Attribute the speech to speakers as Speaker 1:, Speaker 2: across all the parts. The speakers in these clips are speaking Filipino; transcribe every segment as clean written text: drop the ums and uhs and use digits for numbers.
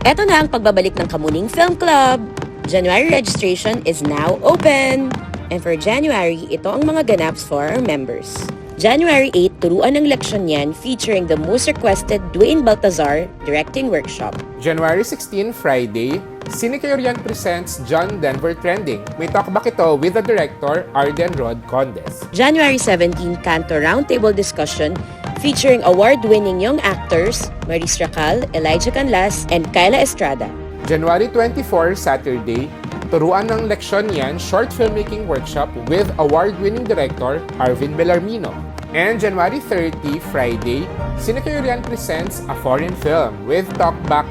Speaker 1: Eto na ang pagbabalik ng Kamuning Film Club. January registration is now open. And for January, ito ang mga ganaps for our members. January 8, turuan ng leksyon yan featuring the most requested Dwayne Baltazar directing workshop.
Speaker 2: January 16, Friday, Cinecurian presents John Denver Trending. May talkback ito with the director, Arden Rod Condes.
Speaker 1: January 17, Canto Roundtable Discussion featuring award-winning young actors Maurice Racal, Elijah Canlas, and Kyla Estrada.
Speaker 2: January 24, Saturday, turuan ng leksyon yan short filmmaking workshop with award-winning director Arvin Bellarmino. And January 30, Friday, Cinecurian presents a foreign film with talkback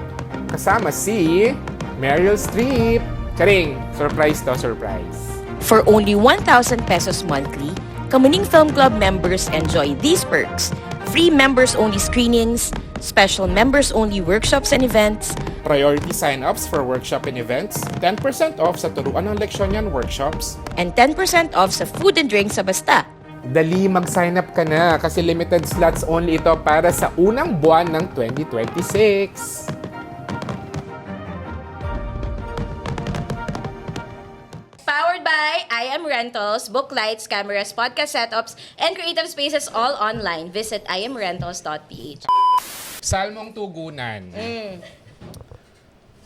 Speaker 2: kasama si Meryl Streep. Charing! Surprise to, surprise.
Speaker 1: For only 1,000 pesos monthly, Kamuning Film Club members enjoy these perks: free members-only screenings, special members-only workshops and events,
Speaker 2: Priority sign-ups for workshop and events, 10% off sa turuan ng leksyon yan workshops.
Speaker 1: and 10% off sa food and drinks sa Basta.
Speaker 2: Dali, mag-sign up ka na kasi limited slots only ito para sa unang buwan ng 2026.
Speaker 1: Powered by I Am Rentals, book lights, cameras, podcast setups, and creative spaces all online. Visit imrentals.ph.
Speaker 2: Salmong tugunan.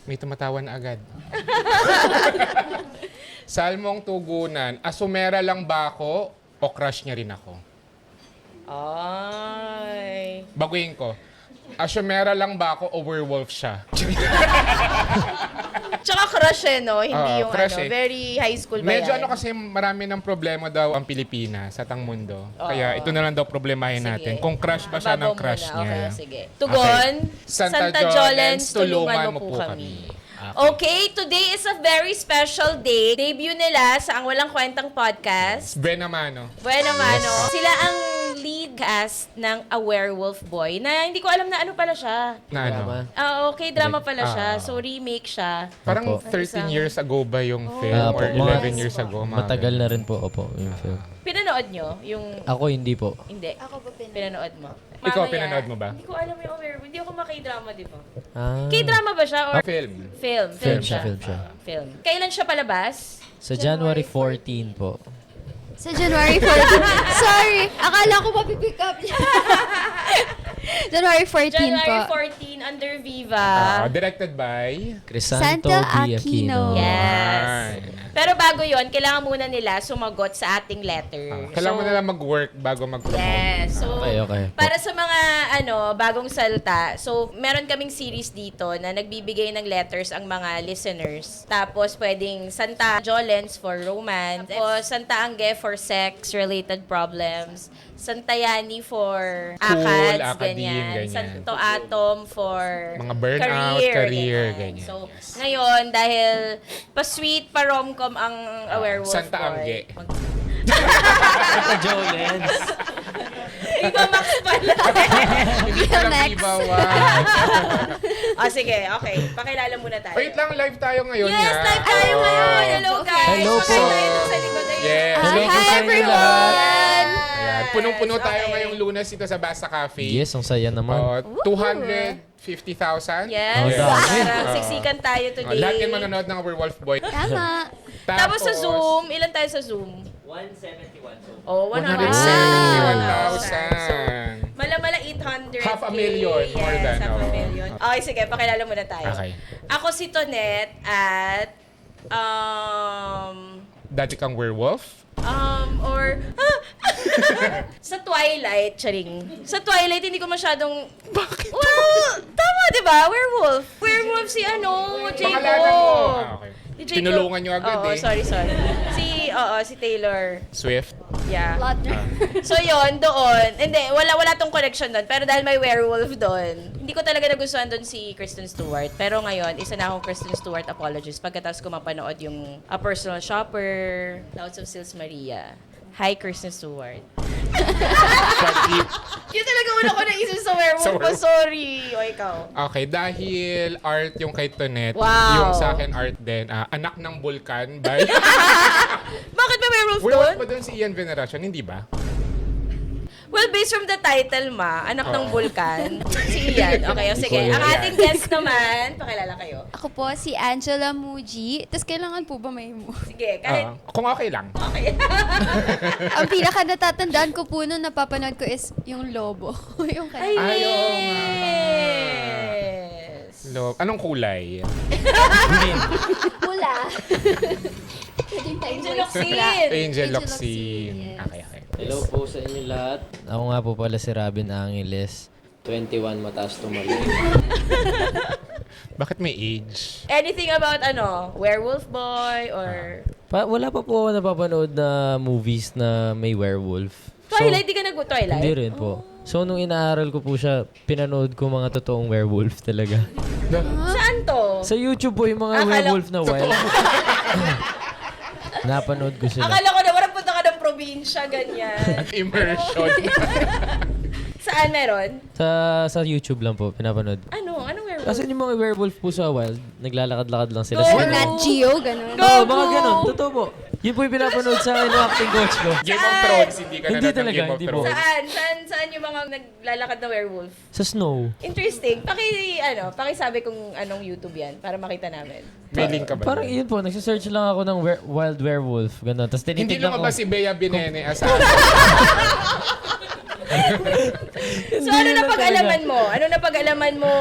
Speaker 2: May tumatawan agad. Salmong tugunan. Asumera lang ba ako o crush niya rin ako?
Speaker 1: Ay.
Speaker 2: Baguhin ko. Asumera lang ba ako o werewolf siya?
Speaker 1: Tsaka crush no? Hindi yung
Speaker 2: crush
Speaker 1: very high school ba
Speaker 2: Medyo
Speaker 1: yan?
Speaker 2: kasi marami ng problema daw ang Pilipinas sa tang mundo. Kaya ito na lang daw problemahin natin. Kung crush ba siya ng
Speaker 1: Bago
Speaker 2: crush
Speaker 1: muna.
Speaker 2: niya.
Speaker 1: Okay, sige. Tugon, Santa Jolens, tulungan mo po kami. Okay, today is a very special day. Debut nila sa Ang Walang Kwentang Podcast.
Speaker 2: Buena mano.
Speaker 1: Bueno, mano. Sila ang lead cast ng A Werewolf Boy na hindi ko alam na ano pala siya.
Speaker 2: Na ano?
Speaker 1: Okay, drama pala siya. So, remake siya.
Speaker 2: Parang
Speaker 3: Opo.
Speaker 2: 13 years ago ba yung film?
Speaker 3: Opo,
Speaker 2: Or
Speaker 3: mga-
Speaker 2: 11 years ago? mga
Speaker 3: Matagal
Speaker 2: ganun.
Speaker 3: na rin po, opo, yung film.
Speaker 1: Pinanood nyo? Yung...
Speaker 3: Ako hindi po.
Speaker 1: Hindi.
Speaker 4: Ako po
Speaker 1: Pinanood mo?
Speaker 2: Ikaw,
Speaker 1: Mamaya.
Speaker 2: pinanood mo ba?
Speaker 1: Hindi ko alam yung A Werewolf. Hindi ako maki-drama, di ba?
Speaker 3: Ah,
Speaker 1: K-drama ba siya? Or
Speaker 2: Film.
Speaker 1: film?
Speaker 3: film siya, film siya.
Speaker 1: Film. Kailan siya palabas?
Speaker 3: Sa January 14 po.
Speaker 4: Sa January 14. Sorry, akala ko mapipick up niya. January 14
Speaker 1: January
Speaker 4: po.
Speaker 1: 14 under Viva.
Speaker 2: Directed by...
Speaker 3: Crisanto
Speaker 4: Santa
Speaker 3: D.
Speaker 4: Aquino.
Speaker 3: Aquino.
Speaker 1: Yes. Pero bago yon, kailangan muna nila sumagot sa ating letter.
Speaker 2: Kailangan mo nalang mag-work bago mag-promote.
Speaker 1: Yes. So,
Speaker 3: Okay.
Speaker 1: para sa mga bagong salta, so meron kaming series dito na nagbibigay ng letters ang mga listeners. Tapos pwedeng Santa Jolens for romance, o Santa Angge for sex-related problems, Santa Yani for ACADS,
Speaker 2: academe, ganyan.
Speaker 1: Santo Atom for
Speaker 2: Mga burnout, career, ganyan.
Speaker 1: So, ngayon, dahil pa-sweet, pa-romcom ang A Werewolf
Speaker 2: Santa
Speaker 1: Boy.
Speaker 2: Angge.
Speaker 3: Santa Jolens.
Speaker 1: Iba Max pala.
Speaker 2: Hindi ko lang
Speaker 4: Next.
Speaker 2: ibawan.
Speaker 1: Sige, okay. Pakilala muna tayo.
Speaker 2: Wait lang, live tayo ngayon
Speaker 1: Yes,
Speaker 2: nga.
Speaker 1: live tayo ngayon. Hello, guys.
Speaker 3: Hello po.
Speaker 1: Pakilala tayo dun sa likod. Ayun.
Speaker 2: Yes.
Speaker 3: Hello po
Speaker 4: Hi,
Speaker 3: sa inyo
Speaker 4: everyone!
Speaker 2: Ayan. Punong-puno tayo
Speaker 1: Okay.
Speaker 2: ngayong Lunes dito sa Basta Cafe.
Speaker 3: Yes, ang saya naman.
Speaker 2: 250,000.
Speaker 1: Yes.
Speaker 3: Oh, dami.
Speaker 1: Parang siksikan tayo today.
Speaker 2: Lahat yung manonood ng Werewolf Boy.
Speaker 4: Tama.
Speaker 1: Tapos sa Zoom, ilan tayo sa Zoom? 171. Oh,
Speaker 2: 171,000.
Speaker 1: Mala 800.
Speaker 2: Half a million,
Speaker 1: Yes,
Speaker 2: more than,
Speaker 1: half a
Speaker 2: oo.
Speaker 1: million. Okay, sige, pakilala muna tayo.
Speaker 2: Okay.
Speaker 1: Ako si Tonet at
Speaker 2: Dati kang werewolf?
Speaker 1: or sa Twilight, charing. Sa Twilight, hindi ko masyadong... Bakit? Well, tama, di ba? Werewolf. Werewolf si Jacob.
Speaker 2: Pangalala mo. Okay.
Speaker 1: Si Jacob.
Speaker 2: Tinulungan nyo agad
Speaker 1: Oo,
Speaker 2: eh.
Speaker 1: sorry. Si Taylor.
Speaker 2: Swift?
Speaker 1: Yeah.
Speaker 4: Lotner.
Speaker 1: So yon doon. Hindi, wala tong connection doon. Pero dahil may werewolf doon, hindi ko talaga nagustuhan doon si Kristen Stewart. Pero ngayon, isa na akong Kristen Stewart apologist pagkatapos ko mapanood yung A Personal Shopper, Clouds of Sils Maria. Hi, Kristen Stewart. Yun talaga una ko naisip sa werewolf
Speaker 2: Sa
Speaker 1: ko.
Speaker 2: werewolf.
Speaker 1: Sorry. O, ikaw.
Speaker 2: Okay, dahil art yung kay Tonet,
Speaker 1: Wow.
Speaker 2: yung sa akin art din, Anak ng Bulkan by...
Speaker 1: Bakit may werewolf doon?
Speaker 2: Werewolf ba doon si Ian Veneracion? Hindi ba?
Speaker 1: Well, based from the title, anak ng bulkan. Si Ian. Okay, o sige. Ang ating guest naman, pakilala kayo.
Speaker 4: Ako po, si Angela Muji. Tapos kailangan po ba may mo?
Speaker 1: Sige, kahit...
Speaker 2: Kung okay lang.
Speaker 1: Okay.
Speaker 4: Ang pinaka natatandaan ko po nung napapanood ko is yung Lobo. Yung
Speaker 1: Ay,
Speaker 4: kanya.
Speaker 2: Ay, oo
Speaker 1: yes.
Speaker 2: Anong kulay?
Speaker 4: Pula.
Speaker 1: Angel Locsin.
Speaker 2: Angel
Speaker 4: Locsin,
Speaker 2: Locsin.
Speaker 4: yes.
Speaker 2: Okay.
Speaker 3: Hello po sa inyo lahat. Ako nga po pala si Robin Angeles. 21 mataas tumali.
Speaker 2: Bakit may age?
Speaker 1: Anything about Werewolf Boy or...
Speaker 3: Wala pa po ako napapanood na movies na may werewolf.
Speaker 1: Twilight, di ka nag-Twilight?
Speaker 3: Hindi rin po. So, nung inaaral ko po siya, pinanood ko mga totoong werewolf talaga.
Speaker 1: Saan to?
Speaker 3: Sa YouTube po yung mga
Speaker 1: Akala-
Speaker 3: werewolf na wild. Napanood ko sila.
Speaker 1: Akala ko na parang punta ka ng probinsya, ganyan.
Speaker 2: Immersion.
Speaker 1: Saan meron?
Speaker 3: Sa YouTube lang po, pinapanood.
Speaker 1: Anong werewolf?
Speaker 3: Kasi yung mga werewolf po sa wild, naglalakad-lakad lang sila.
Speaker 1: Go!
Speaker 4: Or Nat Geo, ganun.
Speaker 3: Oo, mga ganun. Totoo po. Yun po yung pinapanood sa acting coach ko.
Speaker 2: Game of Thrones, hindi ka
Speaker 3: Hindi
Speaker 2: nanonood ng
Speaker 3: talaga,
Speaker 2: Game of
Speaker 3: hindi po.
Speaker 2: Thrones.
Speaker 1: Saan yung mga naglalakad na werewolf?
Speaker 3: Sa snow.
Speaker 1: Interesting. Pakisabi kung anong YouTube yan para makita namin.
Speaker 2: May link ka ba?
Speaker 3: Parang yun po, nagsisearch lang ako ng wild werewolf. Ganun. Tapos
Speaker 2: Hindi
Speaker 3: tinitignan ko.
Speaker 2: lumabas si Bea Binene as
Speaker 1: So, ano na pag-alaman mo? Ano na pag-alaman mo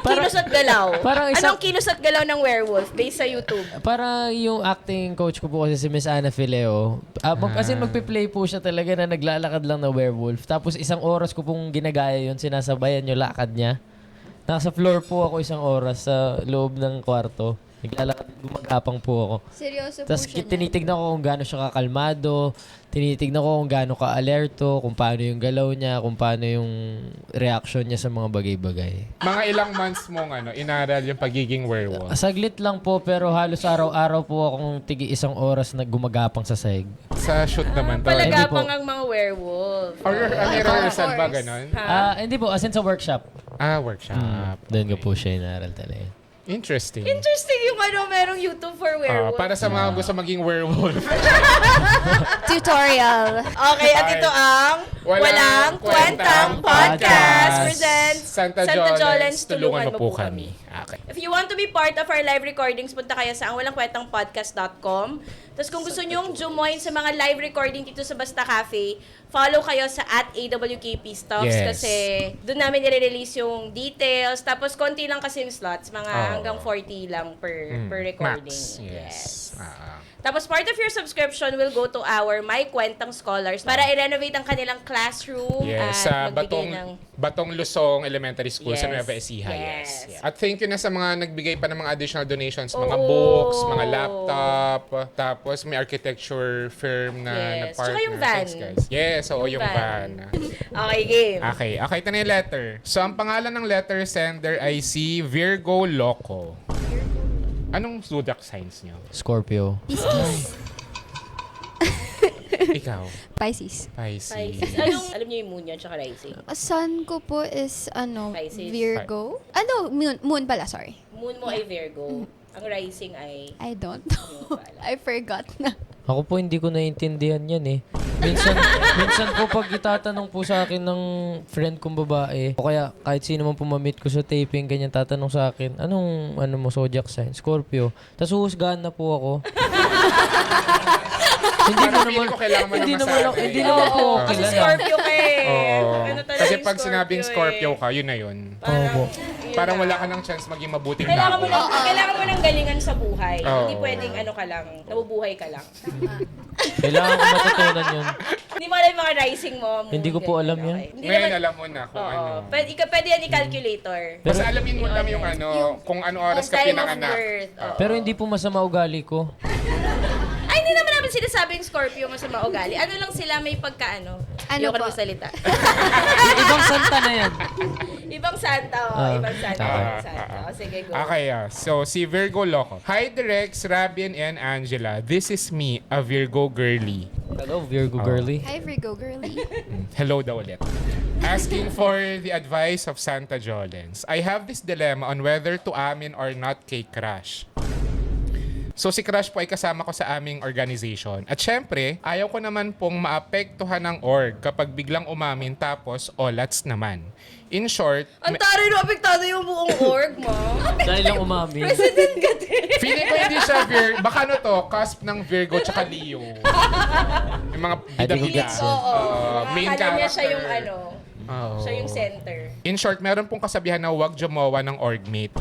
Speaker 1: kilos at galaw?
Speaker 3: parang
Speaker 1: Anong kilos at galaw ng werewolf based sa YouTube?
Speaker 3: Para yung acting coach ko po kasi si Miss Ana Fileo. Kasi magpi-play po siya talaga na naglalakad lang na werewolf. Tapos 1 oras ko pong ginagaya yun, sinasabayan yung lakad niya. Nasa floor po ako 1 oras sa loob ng kwarto. Naglalakad, gumagapang po ako.
Speaker 4: Seryoso po
Speaker 3: Tapos
Speaker 4: siya.
Speaker 3: tinitignan ko kung gaano siya kakalmado, tinitignan ko kung gaano ka-alerto, kung paano yung galaw niya, kung paano yung reaction niya sa mga bagay-bagay.
Speaker 2: Mga ilang months mong inaral yung pagiging werewolf.
Speaker 3: Saglit lang po pero halos araw-araw po akong tigi 1 oras na gumagapang sa sahig.
Speaker 2: Sa shoot naman to.
Speaker 1: Palagapang
Speaker 3: Hindi
Speaker 1: ang mga werewolf.
Speaker 2: Or rehearsal ba
Speaker 4: Of course.
Speaker 2: ganon?
Speaker 3: Hindi po, as in sa workshop.
Speaker 2: Workshop.
Speaker 3: Doon ko po siya inaral talaga.
Speaker 2: Interesting.
Speaker 1: Interesting yung merong YouTube for werewolf.
Speaker 2: Para sa mga gusto maging werewolf.
Speaker 4: Tutorial.
Speaker 1: Okay, at ito ang Walang Kwentang Podcast presents
Speaker 2: Santa Jolens, tulungan mo po kami. Okay.
Speaker 1: If you want to be part of our live recordings, punta kayo sa angwalangkwentangpodcast.com. Tapos kung gusto nyong join sa mga live recording dito sa Basta Cafe, follow kayo sa @AWKP Stocks
Speaker 2: Yes.
Speaker 1: kasi doon namin i-release yung details. Tapos konti lang kasi yung slots, mga hanggang 40 lang per recording.
Speaker 2: Max. Yes.
Speaker 1: Tapos part of your subscription will go to our My Kwentang Scholars para i-renovate ang kanilang classroom
Speaker 2: Yes,
Speaker 1: at
Speaker 2: sa
Speaker 1: magbigay ng...
Speaker 2: Batong Lusong Elementary School sa
Speaker 1: Yes.
Speaker 2: Nueva Ecija.
Speaker 1: Yes.
Speaker 2: Yes. At thank you na sa mga nagbigay pa ng mga additional donations, mga
Speaker 1: Oo.
Speaker 2: books, mga laptop, tapos may architecture firm na
Speaker 1: Yes.
Speaker 2: partner.
Speaker 1: Tsaka yung van.
Speaker 2: Thanks, guys. Yes, oo, yung van.
Speaker 1: Okay, game.
Speaker 2: Okay, ito na yung letter. So, ang pangalan ng letter sender ay si Virgo Loco. Anong zodiac signs niyo?
Speaker 3: Scorpio.
Speaker 4: Pisces.
Speaker 2: Ikaw?
Speaker 4: Pisces.
Speaker 2: Pisces.
Speaker 1: Pisces. Alam niyo yung moon yan, tsaka rising.
Speaker 4: Sun ko po is,
Speaker 1: Pisces.
Speaker 4: Virgo. Moon pala, sorry.
Speaker 1: Moon mo ay Virgo. Ang rising ay...
Speaker 4: I don't know. I forgot na.
Speaker 3: Ako po hindi ko naiintindihan yan eh. Minsan po pag itatanong po sa akin ng friend kong babae, o kaya kahit sino man pumamit ko sa taping, ganyan tatanong sa akin, anong mo zodiac sign? Scorpio. Tapos huhusgahan na po ako. Hindi mo
Speaker 2: Parang
Speaker 3: naman,
Speaker 2: feeling ko kailangan mo
Speaker 3: hindi
Speaker 2: na
Speaker 3: naman,
Speaker 2: masabi.
Speaker 3: hindi naman po
Speaker 1: Oo,
Speaker 3: ako
Speaker 1: kasi
Speaker 3: kilala.
Speaker 1: Scorpio ka eh.
Speaker 2: Oo.
Speaker 1: Ano talaga
Speaker 2: Kasi
Speaker 1: yung
Speaker 2: pag sinabing Scorpio
Speaker 1: eh.
Speaker 2: ka, yun na yun.
Speaker 3: Opo.
Speaker 2: Parang wala ka ng chance maging mabuting
Speaker 1: Kailangan mo
Speaker 2: tao.
Speaker 1: kailangan mo ng galingan sa buhay.
Speaker 2: Oo.
Speaker 1: Hindi pwedeng ka lang, nabubuhay ka lang.
Speaker 3: Kailangan ko matutunan yun.
Speaker 1: Hindi mo alam yung mga rising mo. moon,
Speaker 3: Hindi ko po
Speaker 1: ganyan,
Speaker 3: alam yan.
Speaker 1: okay. Hindi
Speaker 2: Ngayon
Speaker 1: naman,
Speaker 2: alam mo na kung ano.
Speaker 1: Pwede yan i-calculator.
Speaker 2: Basta alamin mo lang yung kung ano oras ka
Speaker 1: Time of
Speaker 2: pinanganak.
Speaker 1: birth. Oo.
Speaker 3: Pero hindi po masama ugali ko.
Speaker 1: Ay, hindi naman namin sinasabing Scorpio masama ugali. Ano lang sila may pagkaano.
Speaker 4: Ano
Speaker 1: Ayoko
Speaker 4: po?
Speaker 1: na salita.
Speaker 3: Ibang santa na yan.
Speaker 1: Ibang Santa, ibang Santa.
Speaker 3: okay.
Speaker 1: Ibang Santa. O, sige, go.
Speaker 2: Okay, so si Virgo Loco. Hi, Direx, Rabin, and Angela. This is me, a Virgo girly.
Speaker 3: Hello, Virgo girly.
Speaker 4: Hi, Virgo girly.
Speaker 2: Hello daw ulit. Asking for the advice of Santa Jolens. I have this dilemma on whether to amin or not kay crush. So si Crush po ay kasama ko sa aming organization. At syempre, ayaw ko naman pong maapektuhan ng org kapag biglang umamin tapos olats naman. In short,
Speaker 1: Ang tari na apektado yung buong org mo.
Speaker 3: Dahil lang umami.
Speaker 1: President ka din.
Speaker 2: feeling ko hindi siya baka ano to, cusp ng Virgo tsaka Leo. Yung mga
Speaker 3: Ay, di ko
Speaker 2: bida-bida.
Speaker 3: gets.
Speaker 1: Oo.
Speaker 2: Main
Speaker 1: Akala niya siya
Speaker 2: character.
Speaker 1: yung ano.
Speaker 2: Oo.
Speaker 1: Siya yung center.
Speaker 2: In short, meron pong kasabihan na huwag jumawa ng orgmate.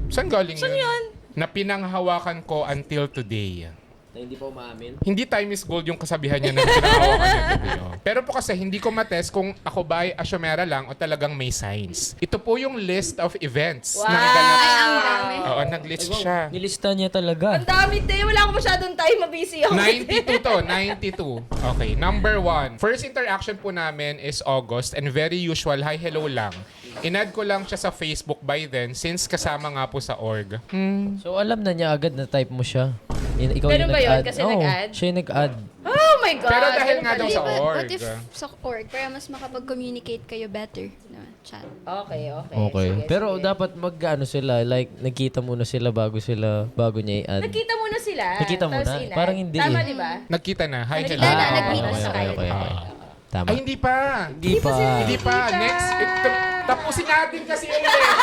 Speaker 2: Saan galing
Speaker 1: Saan yun?
Speaker 2: Na pinanghawakan ko until today.
Speaker 3: Na hindi pa umaamin.
Speaker 2: Hindi time is gold yung kasabihan niya na pinanghawakan niya today. Oh. Pero po kasi hindi ko matest kung ako ba ay asyomera lang o talagang may signs. Ito po yung list of events na naganap.
Speaker 4: Ay, ang dami.
Speaker 2: Oo, nag-list siya.
Speaker 3: Nilista niya talaga.
Speaker 1: Ang dami, te. Wala akong masyadong time. Mabusy ako.
Speaker 2: 92 to, 92. Okay, number 1. First interaction po namin is August and very usual, hi, hello lang. Inad ko lang siya sa Facebook by then since kasama nga po sa org.
Speaker 3: So alam na niya agad na type mo siya. Ikaw
Speaker 1: Ganun
Speaker 3: yung
Speaker 1: ba yun?
Speaker 3: nag-add.
Speaker 1: Kasi
Speaker 3: Oo,
Speaker 1: nag-add?
Speaker 3: siya yung nag-add.
Speaker 1: Oh my God.
Speaker 2: Pero dahil nga
Speaker 1: Ganun
Speaker 2: daw
Speaker 1: pala
Speaker 2: sa
Speaker 1: yun.
Speaker 2: org.
Speaker 4: What if sa org, para mas makapag-communicate kayo better? No, chat.
Speaker 1: Okay.
Speaker 3: Okay.
Speaker 1: Sige,
Speaker 3: Pero
Speaker 1: sige.
Speaker 3: dapat mag-ano sila, like nagkita muna sila bago niya i-add.
Speaker 1: Nagkita muna sila.
Speaker 3: Nagkita
Speaker 1: tapos
Speaker 3: muna?
Speaker 1: inad.
Speaker 3: Parang hindi
Speaker 1: Tama,
Speaker 3: eh.
Speaker 1: di ba?
Speaker 2: Nagkita na, hi, hello.
Speaker 1: Nagkita na,
Speaker 3: Ah,
Speaker 1: nag-meet
Speaker 3: okay,
Speaker 1: na sa
Speaker 3: okay,
Speaker 1: kayo.
Speaker 3: okay, okay. Tama.
Speaker 2: Ay, hindi pa.
Speaker 3: Hindi pa.
Speaker 2: Hindi pa. Next, tapusin natin kasi yung letter.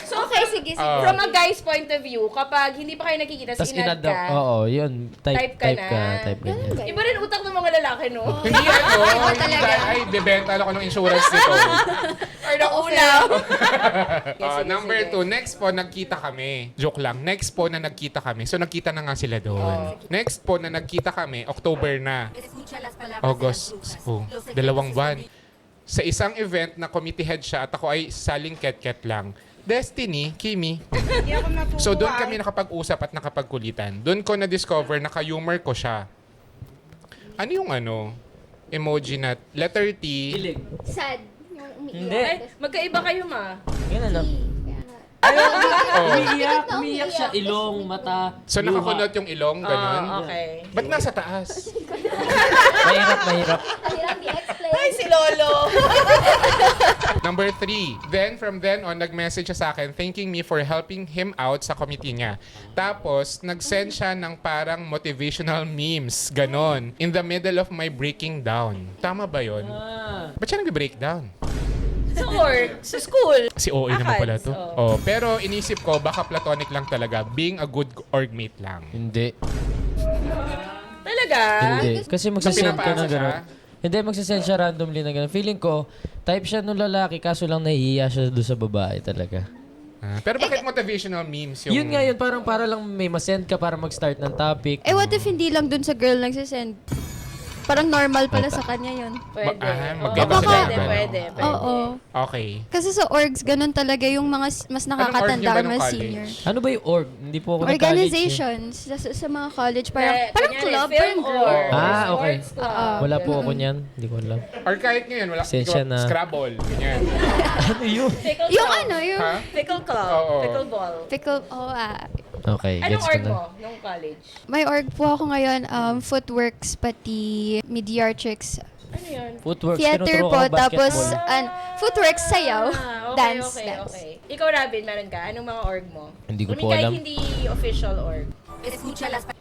Speaker 1: So,
Speaker 4: Okay, sige.
Speaker 1: from a guy's point of view, kapag hindi pa kayo nakikita,
Speaker 3: Tapos
Speaker 1: inad
Speaker 3: inad daw.
Speaker 1: ka,
Speaker 3: Oo, yun.
Speaker 1: Type ka na.
Speaker 3: Type ganyan.
Speaker 1: iba rin utak ng mga lalaki, no?
Speaker 2: Hindi ano, hindi
Speaker 4: talaga.
Speaker 2: dahil, ay, bebenta ako ng insurance nito.
Speaker 1: Or naulaw.
Speaker 2: Number 2, next po, nagkita kami. Joke lang. Next po na nagkita kami. So, nagkita na nga sila doon. Next po na nagkita kami, October na. August. Oh, 2 buwan. Sa isang event na committee head siya at ako ay saling ket-ket lang. Destiny, Kimi. So, doon kami nakapag-usap at nakapagkulitan. Doon ko na-discover na ka-humor ko siya. Ano yung emoji na letter T?
Speaker 3: Ilig.
Speaker 4: Sad. Yung umiiyak.
Speaker 3: Hindi.
Speaker 1: Ay, magkaiba kayo, ma.
Speaker 3: Yan na.
Speaker 2: Oh.
Speaker 3: Umiiyak siya. Ilong, mata,
Speaker 2: So, nakakunot yung ilong, ganun.
Speaker 1: Okay.
Speaker 2: Ba't nasa taas?
Speaker 3: Mahirap.
Speaker 4: Hirap i-explain.
Speaker 1: Ay, si Lolo.
Speaker 2: Number 3, from then on, nag-message siya sa akin thanking me for helping him out sa committee niya. Tapos, nag-send siya ng parang motivational memes, ganon, in the middle of my breaking down. Tama ba yun? Ba't siya nag-breakdown?
Speaker 1: Sa work, sa school.
Speaker 2: Si OA naman pala to.
Speaker 1: Oo.
Speaker 2: Oh, pero inisip ko, baka platonic lang talaga, being a good orgmate lang.
Speaker 3: Hindi.
Speaker 1: Talaga?
Speaker 3: Hindi. Kasi magsasend ka
Speaker 2: pinapasa
Speaker 3: ng gano'n.
Speaker 2: siya?
Speaker 3: Hindi, magsasend siya randomly na gano'n. Feeling ko, type siya nung lalaki, kaso lang nahihiya siya doon sa babae talaga.
Speaker 2: Pero bakit motivational memes yung...
Speaker 3: Yun nga yun, parang para lang may masend ka para mag-start ng topic.
Speaker 4: Eh, what if hindi lang dun sa girl nagsisend? Parang normal pala sa kanya yun.
Speaker 1: Pwede.
Speaker 2: magkaiba
Speaker 1: Oo,
Speaker 2: sila.
Speaker 1: pwede.
Speaker 4: Oo.
Speaker 2: Okay.
Speaker 4: Kasi sa orgs, ganun talaga yung mga mas
Speaker 2: Anong org
Speaker 4: nakakatanda
Speaker 2: niyo ba
Speaker 4: or
Speaker 2: nung
Speaker 4: mas
Speaker 2: college?
Speaker 4: senior.
Speaker 3: Ano ba yung org? Hindi po ako nag-college.
Speaker 4: Organizations sa mga college. Parang
Speaker 1: Kunyari,
Speaker 4: club,
Speaker 1: film
Speaker 4: parang group.
Speaker 1: or
Speaker 3: Ah, okay.
Speaker 1: sports club.
Speaker 3: Wala po ako niyan. Hindi ko alam.
Speaker 2: Or kahit ngayon, wala
Speaker 3: Sensya na.
Speaker 2: Scrabble. Ganyan.
Speaker 3: Ano yun?
Speaker 1: Pickle
Speaker 4: Yung
Speaker 1: club.
Speaker 4: ano, yung
Speaker 2: Ha?
Speaker 1: Pickle club.
Speaker 2: Oo.
Speaker 1: Pickle ball.
Speaker 4: pickle,
Speaker 3: Okay,
Speaker 1: Anong
Speaker 3: gets ko
Speaker 1: org
Speaker 3: na.
Speaker 1: mo nung college?
Speaker 4: may org po ako ngayon, footworks, pati mediatrix,
Speaker 1: Ano yun?
Speaker 3: Footworks,
Speaker 4: theater
Speaker 3: tinuturo
Speaker 4: po,
Speaker 3: ko
Speaker 4: tapos
Speaker 3: basketball.
Speaker 4: footworks, sayaw,
Speaker 1: Ah,
Speaker 4: dance.
Speaker 1: Okay. Ikaw, Robin, meron ka? Anong mga org mo?
Speaker 3: Hindi ko
Speaker 1: I mean,
Speaker 3: po
Speaker 1: kahit
Speaker 3: alam.
Speaker 1: hindi official org.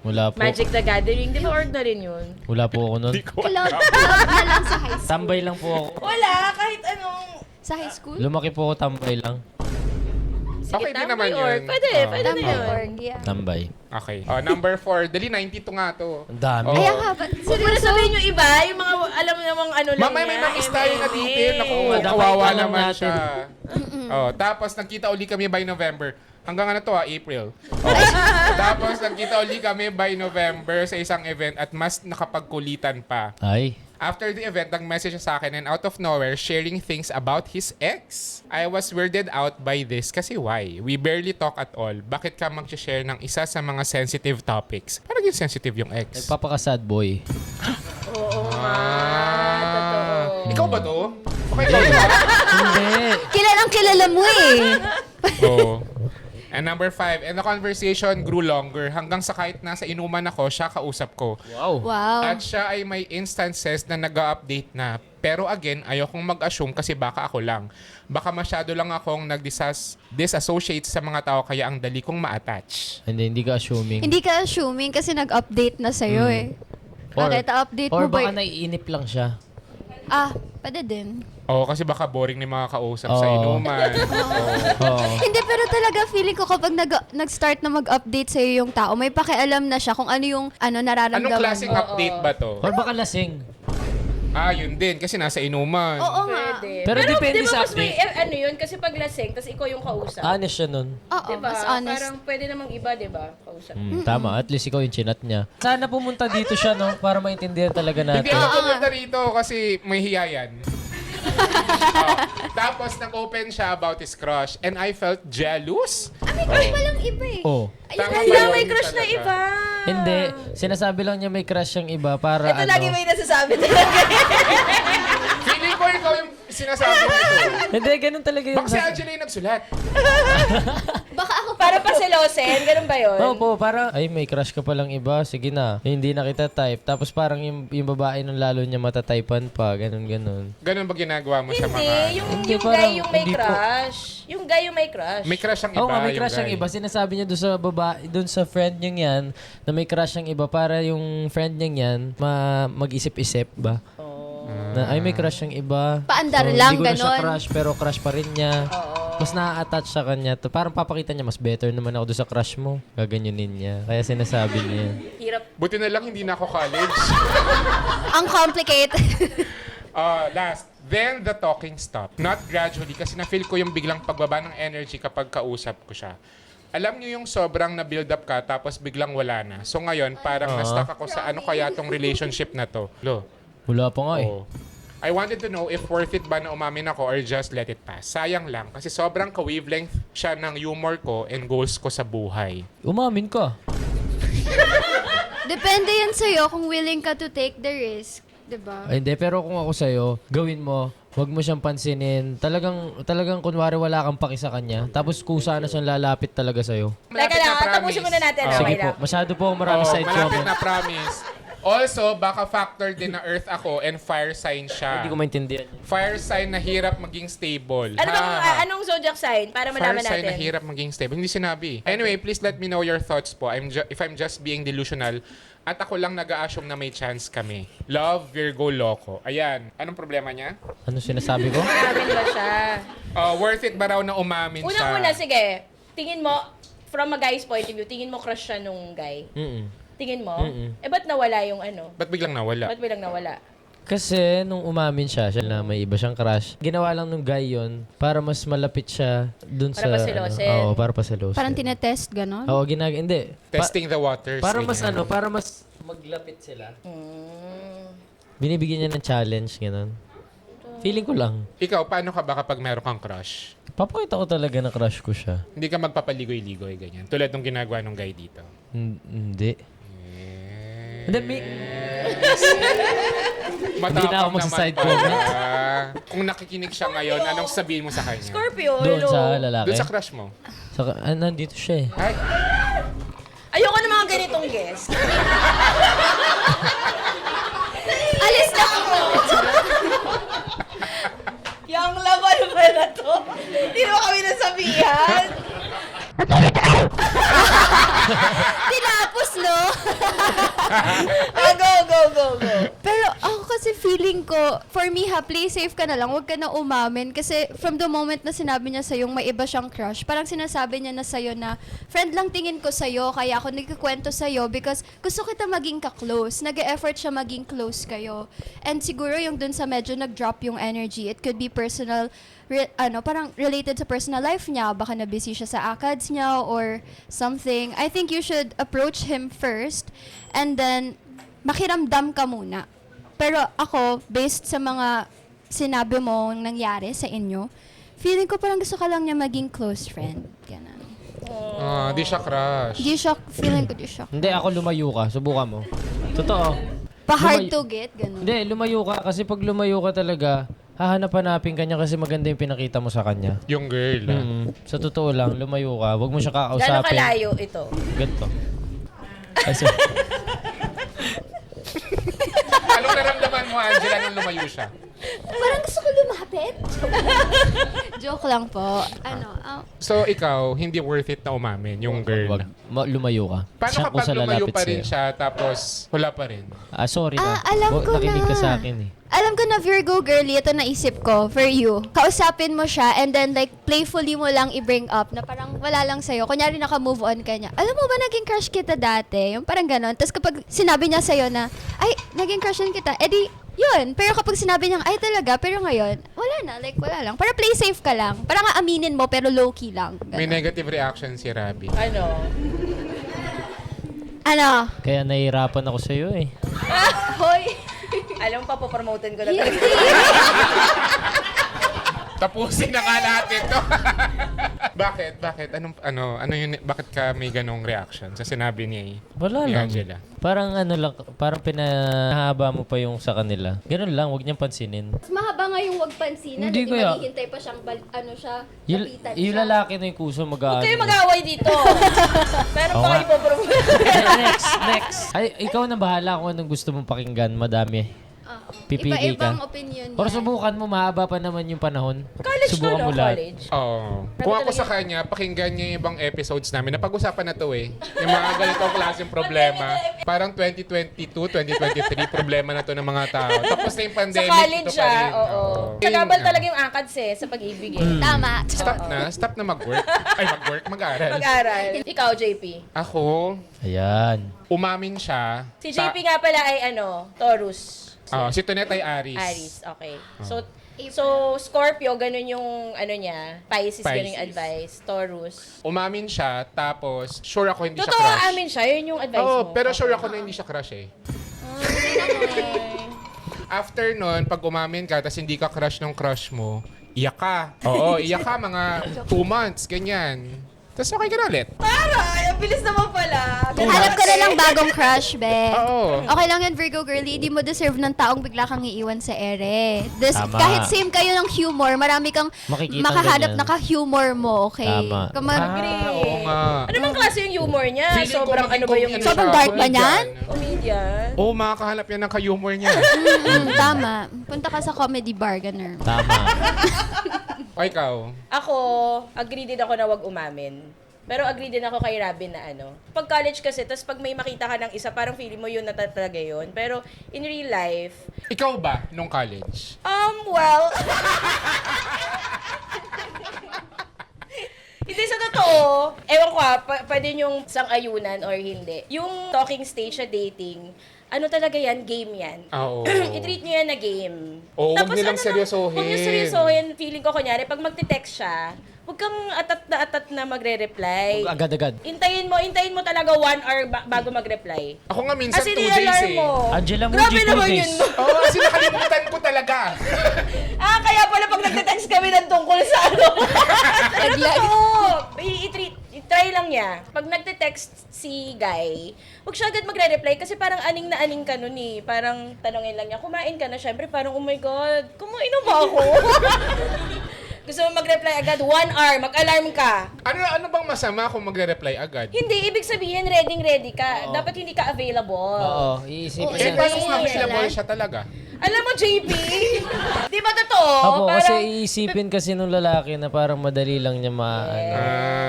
Speaker 3: Wala po.
Speaker 1: Magic the Gathering, di ba org na rin yun?
Speaker 3: Wala po ako nun.
Speaker 4: Club na lang sa high school.
Speaker 3: Tambay lang po ako.
Speaker 1: Wala, kahit anong...
Speaker 4: Sa high school?
Speaker 3: Lumaki po ako tambay lang.
Speaker 1: Sige,
Speaker 2: Okay din
Speaker 1: tambay
Speaker 2: naman
Speaker 1: org.
Speaker 2: yun.
Speaker 1: Pwede na
Speaker 4: Tambay
Speaker 1: yun.
Speaker 4: org, yeah.
Speaker 3: Tambay.
Speaker 2: Okay. Number 4. Dali, 92 nga to.
Speaker 3: Ang dami.
Speaker 2: Oo.
Speaker 4: Kaya nga, ba't
Speaker 1: Huwag mo na
Speaker 4: seryoso?
Speaker 1: sabihin yung iba, yung mga alam mo namang ano lang
Speaker 2: Mamay, may
Speaker 1: niya,
Speaker 2: mga style na
Speaker 1: MMA.
Speaker 2: detail. Naku,
Speaker 3: dapat
Speaker 2: kawawa
Speaker 3: alam
Speaker 2: naman
Speaker 3: natin.
Speaker 2: siya. Tapos, nagkita uli kami by November. Hanggang ano to April. Tapos, nagkita uli kami by November sa isang event at mas nakapagkulitan pa.
Speaker 3: Ay.
Speaker 2: After the event, nag-message siya sa akin and out of nowhere, sharing things about his ex. I was weirded out by this kasi why? We barely talk at all. Bakit ka mag-share ng isa sa mga sensitive topics? Parang yung sensitive yung ex.
Speaker 3: Nagpapaka-sad boy.
Speaker 1: Oo nga, totoo.
Speaker 2: Ikaw ba to? Okay, ikaw ba?
Speaker 3: Hindi.
Speaker 4: Kilalang kilala mo eh.
Speaker 2: Oo. And number 5, and the conversation grew longer hanggang sa kahit nasa inuman ako, siya kausap ko.
Speaker 3: Wow.
Speaker 4: Wow.
Speaker 2: At siya ay may instances na nag-update na Pero again, ayokong mag-assume kasi baka ako lang. Baka masyado lang akong nag-disassociate sa mga tao kaya ang dali kong ma-attach.
Speaker 3: Hindi ka assuming.
Speaker 4: Hindi ka assuming kasi nag-update na sa'yo eh. Bakit? update
Speaker 3: or
Speaker 4: mo ba?
Speaker 3: baka naiinip lang siya.
Speaker 4: Pwede din.
Speaker 2: Oo, kasi baka boring ni mga kausap sa inuman.
Speaker 3: Oo.
Speaker 4: Hindi, pero talaga feeling ko kapag nag-start na mag-update sa'yo yung tao, may pakialam na siya kung ano yung nararamdaman
Speaker 2: Anong klaseng
Speaker 4: mo.
Speaker 2: update ba to?
Speaker 3: Or baka lasing.
Speaker 2: Yun din. Kasi nasa inuman.
Speaker 4: Oo nga.
Speaker 1: Pwede.
Speaker 3: Pero depende
Speaker 1: di ba
Speaker 3: sa
Speaker 1: mas may,
Speaker 3: update.
Speaker 1: ano yun, kasi pag lasing, tas ikaw yung kausap.
Speaker 3: Honest siya nun.
Speaker 4: Oo,
Speaker 1: Diba?
Speaker 4: mas honest.
Speaker 1: Parang pwede namang iba, diba? Kausap.
Speaker 3: Tama, at least ikaw yung chinat niya. Sana pumunta dito siya, no? Para maintindihan talaga
Speaker 2: Hindi
Speaker 3: natin.
Speaker 2: ako pumunta rito kasi may hiyayan. Tapos nag-open siya about his crush and I felt jealous.
Speaker 4: May crush pa lang iba eh.
Speaker 3: Oh.
Speaker 2: Tama ba
Speaker 1: Hala,
Speaker 2: yun
Speaker 1: may crush na
Speaker 2: talaga?
Speaker 1: iba.
Speaker 3: Hindi, sinasabi lang niya may crush siyang iba para
Speaker 1: Ito lagi may nasasabi talaga.
Speaker 2: Feeling ko ikaw yung sinasabi nito.
Speaker 3: Hindi, ganun talaga yun.
Speaker 2: Baka si Angela yung nagsulat.
Speaker 4: Baka ako
Speaker 1: Para pa selosin, ganun ba yun?
Speaker 3: Opo, parang, ay, may crush ka palang iba. Sige na. Hindi na kita type. Tapos parang yung babae nung lalo niya matatypan pa. Ganun.
Speaker 2: Ganun ba ginagawa mo sa
Speaker 1: Hindi,
Speaker 2: mga...
Speaker 3: Hindi,
Speaker 1: yung
Speaker 3: parang
Speaker 1: guy yung may
Speaker 3: hindi po.
Speaker 1: crush. Yung guy yung may crush.
Speaker 2: May crush ang iba.
Speaker 3: Oo nga, may
Speaker 2: yung
Speaker 3: crush ang
Speaker 2: guy.
Speaker 3: iba. Sinasabi niya doon sa babae, doon sa friend niya yan, na may crush ang iba para yung friend niya yan mag-isip-isip ba? Na, ay, may crush ang iba.
Speaker 4: Paandar
Speaker 3: So,
Speaker 4: lang,
Speaker 3: hindi ko na siya
Speaker 4: ganon.
Speaker 3: crush, pero crush pa rin niya. Mas na-attach sa kanya. To, parang papakita niya, mas better naman ako doon sa crush mo. Gaganyanin niya. Kaya sinasabi niya.
Speaker 1: Hirap.
Speaker 2: Buti na lang hindi na ako college.
Speaker 4: ang complicated.
Speaker 2: Last. Then the talking stopped. Not gradually kasi na-feel ko yung biglang pagbaba ng energy kapag kausap ko siya. Alam niyo yung sobrang na-build up ka tapos biglang wala na. So ngayon, parang na-stuck ako sa ano kaya tong relationship na to.
Speaker 3: Wala pa nga eh.
Speaker 2: Oo. I wanted to know if worth it ba na umamin ako or just let it pass. Sayang lang kasi sobrang ka-wavelength siya ng humor ko and goals ko sa buhay.
Speaker 3: Umamin ka.
Speaker 4: Depende yan sa'yo kung willing ka to take the risk. Diba?
Speaker 3: Ay, hindi, pero kung ako sa'yo, gawin mo. Huwag mo siyang pansinin. Talagang kunwari wala kang paki sa kanya. Tapos kusa na siyang lalapit talaga sa'yo.
Speaker 1: Teka
Speaker 2: Malapit na
Speaker 1: lang,
Speaker 2: promise.
Speaker 1: tapusin muna natin.
Speaker 3: Sige
Speaker 1: Okay
Speaker 3: po.
Speaker 1: lang.
Speaker 3: Masyado po maraming side
Speaker 2: malapit
Speaker 3: comment.
Speaker 2: na promise. Also, baka factor din na earth ako and fire sign siya.
Speaker 3: Hindi ko maintindihan.
Speaker 2: Fire sign na hirap maging stable.
Speaker 1: Ano bang, anong zodiac sign? Para
Speaker 2: Fire
Speaker 1: malaman
Speaker 2: sign na
Speaker 1: natin.
Speaker 2: hirap maging stable. Hindi sinabi. Anyway, please let me know your thoughts po. If I'm just being delusional at ako lang nag-a-assume na may chance kami. Love, Virgo, Loco. Ayan. Anong problema niya?
Speaker 3: Ano sinasabi ko?
Speaker 1: Umamin ba siya?
Speaker 2: Worth it ba raw na umamin siya?
Speaker 1: Unang-una, sige. Tingin mo, from a guy's point of view, tingin mo crush siya nung guy? Tingin mo? Ba't nawala yung ano?
Speaker 2: Ba't biglang nawala?
Speaker 1: Ba't bilang nawala?
Speaker 3: Kasi nung umamin siya na may iba siyang crush, ginawa lang nung guy yon para mas malapit siya dun
Speaker 1: Para
Speaker 3: sa...
Speaker 1: paselosin.
Speaker 3: Oo, para paselosin.
Speaker 4: Parang tinetest, ganon?
Speaker 3: Oo, hindi.
Speaker 2: Testing the waters.
Speaker 3: Para mas
Speaker 2: ganyan.
Speaker 3: para mas maglapit sila. Binibigyan niya ng challenge, gano'n. Feeling ko lang.
Speaker 2: Ikaw, paano ka ba kapag meron kang crush?
Speaker 3: Papakita ko talaga na crush ko siya.
Speaker 2: Hindi ka magpapaligoy-ligoy, ganyan. Tulad nung ginagawa nung guy dito.
Speaker 3: Hindi. Hindi,
Speaker 2: Matapang
Speaker 3: na ako magsa-side
Speaker 2: naman pala.
Speaker 3: comment.
Speaker 2: Kung nakikinig siya ngayon, anong sabihin mo sa kanya?
Speaker 1: Scorpio,
Speaker 3: doon
Speaker 1: hello.
Speaker 3: sa lalaki.
Speaker 2: Doon sa crush mo.
Speaker 3: Nandito siya eh.
Speaker 2: Ay,
Speaker 1: Ayoko ng mga ganitong guest.
Speaker 4: Alis na ako!
Speaker 1: Yung laban ba na to? Hindi naman kami nasabihan.
Speaker 4: Tinapos, no?
Speaker 1: Go.
Speaker 4: Pero ako kasi feeling ko, for me ha, play safe ka na lang. Huwag ka na umamin. Kasi from the moment na sinabi niya sa'yo may iba siyang crush, parang sinasabi niya na sa'yo na, friend lang tingin ko sa'yo, kaya ako nagkikwento sa'yo because gusto kita maging ka-close. Nag-e-effort siya maging close kayo. And siguro yung dun sa medyo nag-drop yung energy, it could be personal, parang related sa personal life niya. Baka na-busy siya sa ACADS niya or something. I think you should approach him first and then makiramdam ka muna. Pero ako, based sa mga sinabi mo nangyari sa inyo, feeling ko parang gusto ka lang niya maging close friend. Ganun.
Speaker 2: di siya crush.
Speaker 4: Di siya, feeling ko di siya.
Speaker 3: Hindi, ako lumayo ka. Subukan mo. Totoo.
Speaker 4: Pa-hard to get, ganun.
Speaker 3: Hindi, lumayo ka. Kasi pag lumayo ka talaga, hahanap-hanapin ka niya kasi maganda yung pinakita mo sa kanya.
Speaker 2: Yung girl.
Speaker 3: Sa totoo lang, lumayo ka. Huwag mo siya
Speaker 1: Gano'ng
Speaker 3: kakausapin.
Speaker 1: kalayo ito?
Speaker 3: Ganito. Kasi,
Speaker 2: Anong naramdaman mo, Angela, nung lumayo siya?
Speaker 4: Parang gusto ko lumapit. Joke lang po.
Speaker 2: So, ikaw, hindi worth it na umamin, yung girl.
Speaker 3: Wag, lumayo ka.
Speaker 2: Paano
Speaker 3: Siya
Speaker 2: kapag
Speaker 3: kung
Speaker 2: lumayo
Speaker 3: lalapit
Speaker 2: pa rin
Speaker 3: sa'yo.
Speaker 2: siya, tapos wala pa rin?
Speaker 3: Sorry na.
Speaker 4: Alam ko
Speaker 3: nakinig ka
Speaker 4: na.
Speaker 3: sa akin eh.
Speaker 4: Alam ko na Virgo girly, ito naisip ko for you. Kausapin mo siya and then like playfully mo lang i-bring up na parang wala lang sa'yo. Kunyari naka-move on ka niya. Alam mo ba naging crush kita dati? Yung parang ganon. Tapos kapag sinabi niya sa'yo na, ay, naging crush din kita, edi, yun. Pero kapag sinabi niya, ay talaga, pero ngayon, wala na. Like, wala lang. Para play safe ka lang. Parang aminin mo, pero low-key lang.
Speaker 2: May
Speaker 4: Ganon.
Speaker 2: negative reaction si Rabi.
Speaker 4: Ano?
Speaker 3: Kaya nahihirapan ako sa'yo eh.
Speaker 4: Hoy!
Speaker 1: Alam mo, papopromotin ko na talaga.
Speaker 2: Tapusin na nga lahat ito. Bakit? Bakit ka may ganong reaction sa sinabi ni
Speaker 3: Wala lang.
Speaker 2: Angela?
Speaker 3: Parang parang pinahaba mo pa yung sa kanila. Ganun lang, wag niyang pansinin.
Speaker 4: Mas mahaba nga yung wag pansinan.
Speaker 3: Hindi
Speaker 4: Hindi
Speaker 3: ko ya-
Speaker 4: maghihintay pa siyang,
Speaker 3: Yung,
Speaker 4: lapitan
Speaker 3: yung
Speaker 4: siya.
Speaker 3: lalaki na yung kuso
Speaker 1: Huwag kayo
Speaker 3: mag-aano.
Speaker 1: mag-away dito. Pero
Speaker 3: Oo
Speaker 1: pa
Speaker 3: nga.
Speaker 1: kayo popromote.
Speaker 3: Next. Ay, ikaw na bahala kung anong gusto mong pakinggan. Madami. Pipili ka.
Speaker 4: Iba-ibang opinion
Speaker 3: Or
Speaker 4: yan.
Speaker 3: subukan mo, mahaba pa naman yung panahon.
Speaker 1: College
Speaker 3: Subukan
Speaker 1: to,
Speaker 3: mo
Speaker 1: no?
Speaker 3: lahat.
Speaker 1: College.
Speaker 2: Oo. Kung ako sa kanya, pakinggan niya yung ibang episodes namin. Napag-usapan na to eh. Yung mga ganitong klaseng problema. Parang 2022, 2023, problema na to ng mga tao. Tapos na yung
Speaker 1: Sa
Speaker 2: pandemic,
Speaker 1: college
Speaker 2: ito pa
Speaker 1: siya,
Speaker 2: rin.
Speaker 1: oo. Sagabal talaga yung ACADS sa pag-ibig eh.
Speaker 4: Tama.
Speaker 2: Stop na mag-work. Ay, mag-aral.
Speaker 1: Mag-aral. Ikaw, JP.
Speaker 2: Ako,
Speaker 3: Ayan.
Speaker 2: umamin siya.
Speaker 1: Si JP nga pala ay Taurus.
Speaker 2: Si Tonet ay Aries.
Speaker 1: Aries, okay. So Scorpio, ganun yung niya. Pisces, ganun yung
Speaker 2: Pisces.
Speaker 1: advice. Taurus.
Speaker 2: Umamin siya, tapos sure ako hindi siya
Speaker 1: Totoo,
Speaker 2: crush.
Speaker 1: amin siya. Yun yung advice
Speaker 2: Oo,
Speaker 1: mo.
Speaker 2: pero sure ako na hindi siya crush eh.
Speaker 1: Okay.
Speaker 2: After nun, pag umamin ka, tapos hindi ka crush ng crush mo, iyak ka. Oo, iyak ka mga 2 months, ganyan. Tapos okay ka na ulit.
Speaker 1: Taray, ang bilis naman pala.
Speaker 4: Hanap ko na lang bagong crush, be.
Speaker 2: Oo.
Speaker 4: Okay lang yan, Virgo girly. Hindi mo deserve ng taong bigla kang iiwan sa ere.
Speaker 3: Tama.
Speaker 4: Kahit same kayo ng humor, marami kang
Speaker 3: Makikita
Speaker 4: makahanap
Speaker 3: ganyan.
Speaker 4: na ka-humor mo, okay?
Speaker 3: Tama.
Speaker 2: Oo nga.
Speaker 1: Ano bang klase yung humor niya?
Speaker 2: Feeling ko
Speaker 1: Sobrang
Speaker 2: maging
Speaker 1: ano ba yung...
Speaker 2: ano
Speaker 4: Sobrang
Speaker 2: siya,
Speaker 4: dark ba
Speaker 2: comedian.
Speaker 4: niyan?
Speaker 1: Comedian?
Speaker 2: Oo, makakahanap yan ng ka-humor niya.
Speaker 4: Tama. Punta ka sa comedy bar, ganun.
Speaker 3: Tama.
Speaker 2: O ikaw?
Speaker 1: Ako, agree din ako na wag umamin. Pero agree din ako kay Robin na Pag college kasi, tapos pag may makita ka ng isa, parang feeling mo yun na talaga yun. Pero in real life,
Speaker 2: Ikaw ba, nung college?
Speaker 1: well... Hindi sa totoo, ewan ko pwede yung sang-ayunan or hindi. Yung talking stage sa dating, talaga yan, game yan.
Speaker 2: Oo.
Speaker 1: I-treat nyo yan na game.
Speaker 2: Oo, huwag nilang seryosohin.
Speaker 1: Huwag nyo seryosohin. Feeling ko, kunyari, pag magte-text siya, huwag kang atat na magre-reply.
Speaker 3: Agad-agad.
Speaker 1: Intayin mo talaga 1 hour bago mag-reply.
Speaker 2: Ako nga minsan
Speaker 1: As in,
Speaker 2: 2 days
Speaker 1: i-alarm
Speaker 2: eh.
Speaker 1: mo.
Speaker 3: Angela Muji,
Speaker 1: Grabe
Speaker 3: 2
Speaker 1: naman
Speaker 3: days.
Speaker 1: yun.
Speaker 2: Oo, kasi nakalimutan ko talaga.
Speaker 1: Kaya pala pag nagte-text kami ng tungkol sa i-try lang niya. Pag nagte-text si guy, huwag siya agad magre-reply kasi parang aning na aning ka nun eh. Parang tanongin lang niya, kumain ka na? Syempre parang, oh my God, kumain na ba ako? Gusto mo mag-reply agad, 1 hour, mag-alarm ka.
Speaker 2: Ano bang masama kung magre-reply agad?
Speaker 1: Hindi, ibig sabihin, ready ka. Dapat hindi ka available.
Speaker 3: Oo, iisipin
Speaker 2: Eh,
Speaker 3: niya.
Speaker 2: paano kung available siya talaga?
Speaker 1: Alam mo, JP, di ba totoo?
Speaker 3: Ako, kasi
Speaker 1: Parang-
Speaker 3: iisipin kasi nung lalaki na parang madali lang niya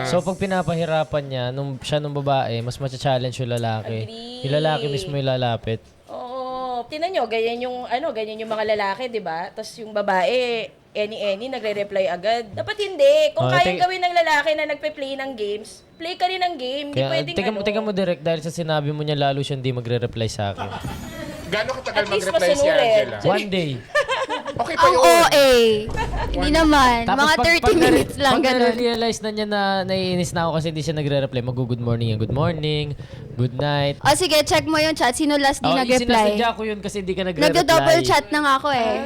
Speaker 3: So, pag pinapahirapan niya, siya nung babae, mas matcha-challenge yung lalaki.
Speaker 1: Agree.
Speaker 3: Yung lalaki mismo yung lalapit.
Speaker 1: Oo. Tinan nyo, ganyan yung mga lalaki, di ba? Tapos yung babae, any, nagre-reply agad. Dapat hindi. Kung kayang gawin ng lalaki na nagpe-play ng games, play ka rin ng game. Hindi
Speaker 3: Kaya,
Speaker 1: pwedeng
Speaker 3: tingnan mo direct dahil sa sinabi mo niya, lalo siya hindi magre-reply sa akin.
Speaker 2: Gano'ng katagal
Speaker 1: At least
Speaker 2: mag-reply si
Speaker 1: masunurin.
Speaker 2: Angela?
Speaker 3: One day.
Speaker 2: Okay pa
Speaker 4: Ang
Speaker 2: yun.
Speaker 4: OA. Hindi naman.
Speaker 3: Tapos
Speaker 4: Mga 30 minutes lang,
Speaker 3: pag
Speaker 4: ganun.
Speaker 3: na-realize na niya na naiinis na ako kasi hindi siya nagre-reply, mag-good morning yan, good morning, good night.
Speaker 4: O sige, check mo yung chat. Sino last di nag-reply?
Speaker 3: Sinasadya ko yun kasi hindi ka nagre-reply.
Speaker 4: Nagdo-double chat na nga ako eh.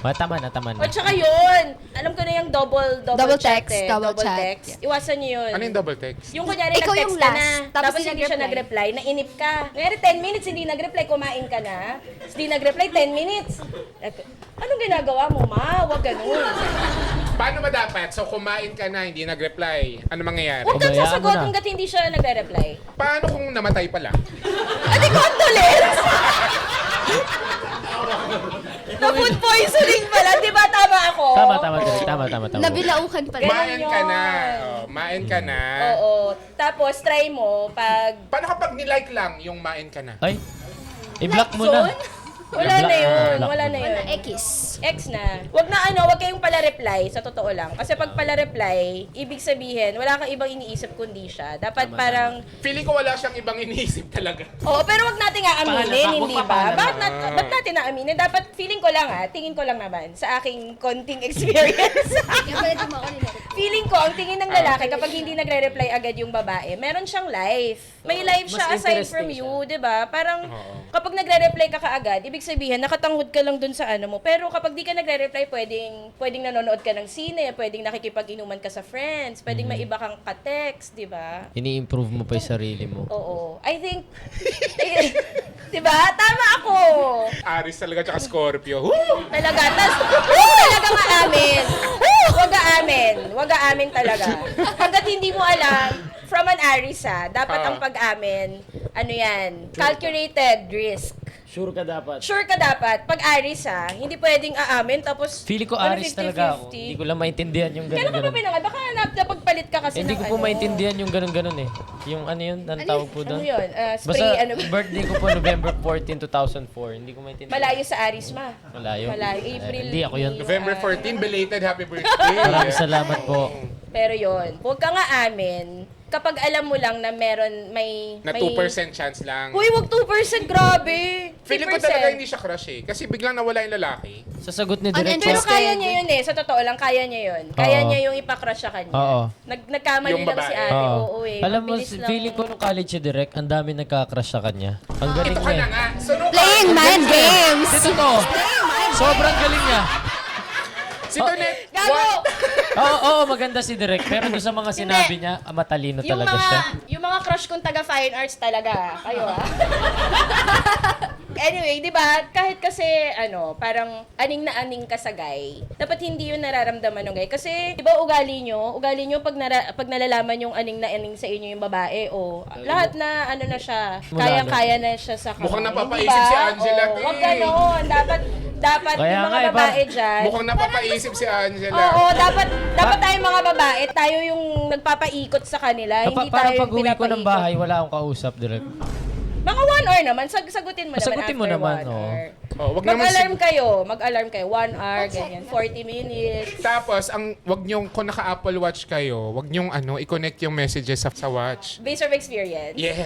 Speaker 3: Tama na.
Speaker 1: At saka yun, alam ko na yung double
Speaker 4: Double
Speaker 1: chat
Speaker 4: text,
Speaker 1: eh.
Speaker 4: double chat.
Speaker 1: text. Iwasan nyo yun.
Speaker 2: Ano yung double text?
Speaker 1: Yung kunyari,
Speaker 4: Ikaw
Speaker 1: nag-text
Speaker 4: yung
Speaker 1: ka
Speaker 4: last,
Speaker 1: na,
Speaker 4: tapos
Speaker 1: tapos hindi siya
Speaker 4: nag-reply.
Speaker 1: nag-reply, nainip ka. Kunyari, 10 minutes, hindi nag-reply, kumain ka na. Tapos hindi nag-reply, 10 minutes. Anong ginagawa mo, ma? Huwag ganun.
Speaker 2: Paano ba dapat? So, kumain ka na, hindi nag-reply. Ano mangyayari?
Speaker 1: Huwag kang
Speaker 3: Pabayaan
Speaker 1: sasagot
Speaker 3: mo na.
Speaker 1: hanggat hindi siya nagre-reply.
Speaker 2: Paano kung namatay pala?
Speaker 1: Adi, condolence! Food poisoning pala. Di ba tama ako?
Speaker 3: Tama.
Speaker 4: Nabilaukan pala.
Speaker 2: Main ka na.
Speaker 1: yun.
Speaker 2: Main ka na.
Speaker 1: Oo. Tapos, try mo pag...
Speaker 2: Paano kapag nilike lang yung main ka na?
Speaker 3: Ay, i-block mo na.
Speaker 1: Zone? Wala na yun.
Speaker 3: Block.
Speaker 1: Wala na yun.
Speaker 4: X.
Speaker 1: X na. Wag kayong pala-reply, sa totoo lang. Kasi pag pala-reply, ibig sabihin, wala kang ibang iniisip kundi siya. Dapat parang,
Speaker 2: Feeling ko wala siyang ibang iniisip talaga.
Speaker 1: oo, pero wag natin nga aminin,
Speaker 3: Pahala,
Speaker 1: hindi
Speaker 3: wag
Speaker 1: ba?
Speaker 3: papahala.
Speaker 1: Ba't natin na aminin? Dapat, feeling ko lang tingin ko lang naman, sa aking konting experience. Feeling ko, ang tingin ng lalaki, kapag hindi nagre-reply agad yung babae, meron siyang life. May life siya
Speaker 3: Mas
Speaker 1: aside from
Speaker 3: interesting
Speaker 1: you, di ba? Parang,
Speaker 2: Oo.
Speaker 1: kapag nagre-reply ka kaagad, ibig sabihin, nakatanghod ka lang dun sa ano mo. Pero kapag di ka nagre-reply, pwedeng nanonood ka ng sine, pwedeng nakikipag-inuman ka sa friends, pwedeng maiba kang ka-text, di ba?
Speaker 3: Ini-improve mo pa yung sarili mo.
Speaker 1: Oo. I think, di ba? Tama ako.
Speaker 2: Aris talaga tsaka Scorpio. Woo!
Speaker 1: Talaga. Tas, talaga maamin. Wag aamin talaga. Hanggat hindi mo alam, from an Aries dapat ang pag-amin, ano yan, calculated risk.
Speaker 3: Sure ka dapat.
Speaker 1: Sure ka dapat. Pag Aries hindi pwedeng aamin tapos
Speaker 3: Feeling ko
Speaker 1: ano,
Speaker 3: Aris talaga ako.
Speaker 1: 50-50.
Speaker 3: Hindi ko lang maintindihan yung
Speaker 1: Kailan ka pa
Speaker 3: ganun-ganun.
Speaker 1: pinangal? Baka napagpalit ka kasi
Speaker 3: Hindi
Speaker 1: ng
Speaker 3: ko po
Speaker 1: ano.
Speaker 3: maintindihan yung ganun-ganun eh. Yung ano yun, ano tawag po
Speaker 1: Ano
Speaker 3: doon?
Speaker 1: yun? Spray,
Speaker 3: Basta
Speaker 1: ano ba?
Speaker 3: birthday ko po November 14, 2004. Hindi ko maintindihan.
Speaker 1: Malayo sa Aries ma.
Speaker 3: Malayo.
Speaker 1: Malayo. April.
Speaker 3: Hindi ako yun.
Speaker 2: November 14, belated happy birthday.
Speaker 3: Maraming salamat po.
Speaker 1: Pero yun, huwag ka nga amin kapag alam mo lang na may...
Speaker 2: Na 2% chance lang.
Speaker 1: Uy, wag 2%, grabe. 3%.
Speaker 2: Feeling ko talaga hindi siya crush eh. Kasi biglang nawala yung lalaki.
Speaker 3: Sasagot ni
Speaker 4: Ang
Speaker 3: Direk.
Speaker 1: Pero
Speaker 4: Interesting.
Speaker 1: kaya niya yun sa totoo lang, kaya niya yun. Kaya
Speaker 3: Oo.
Speaker 1: niya yung ipakrush sa kanya.
Speaker 3: Oo.
Speaker 1: Nagkamali
Speaker 2: Yung
Speaker 1: lang
Speaker 2: babae.
Speaker 1: si ate,
Speaker 3: Oo.
Speaker 1: oo eh.
Speaker 3: Alam mo,
Speaker 1: Mabilis lang.
Speaker 3: feeling ko nung college si Direk, ang dami nagka-crush sa kanya. Ang galing
Speaker 2: Ito ka
Speaker 3: niya.
Speaker 2: na
Speaker 3: eh.
Speaker 2: nga. So, nung
Speaker 4: Playing mind games.
Speaker 3: Ito to. Sobrang galing niya.
Speaker 2: Si Tonet,
Speaker 1: Gago!
Speaker 3: Oo, maganda si Direk. Pero doon sa mga sinabi niya, matalino talaga siya.
Speaker 1: Yung mga crush kong taga fine arts talaga. Kayo Anyway, di ba, kahit kasi, parang aning na aning ka sa guy, dapat hindi yun nararamdaman ng guy. Kasi, di ba, ugali nyo pag nalalaman yung aning na aning sa inyo yung babae, lahat na, na siya, kayang-kaya na siya sa kamay.
Speaker 2: Mukhang napapaisip
Speaker 1: Di ba?
Speaker 2: si Angela,
Speaker 1: Oo,
Speaker 2: te.
Speaker 1: wag ganon. Dapat
Speaker 3: Kaya
Speaker 1: yung
Speaker 3: nga,
Speaker 1: mga
Speaker 3: iba.
Speaker 1: babae dyan,
Speaker 2: mukhang napapaisip si Angela.
Speaker 1: oo, dapat tayong mga babae, tayo yung nagpapaikot sa kanila, hindi
Speaker 3: Parang
Speaker 1: tayo yung
Speaker 3: pag-uwi ko ng
Speaker 1: pinapaikot.
Speaker 3: bahay, wala akong kausap, Direk.
Speaker 1: Mga 1 hour naman, sagutin mo naman
Speaker 3: Sagutin mo
Speaker 1: after
Speaker 3: naman,
Speaker 1: 1
Speaker 3: oo.
Speaker 1: hour.
Speaker 2: Oh, wag naman
Speaker 1: Mag-alarm kayo, 1 hour, ganyan, 40 minutes.
Speaker 2: Tapos, wag niyong, kung naka-Apple Watch kayo, wag niyong i-connect yung messages sa watch.
Speaker 1: Based on experience.
Speaker 2: Yes.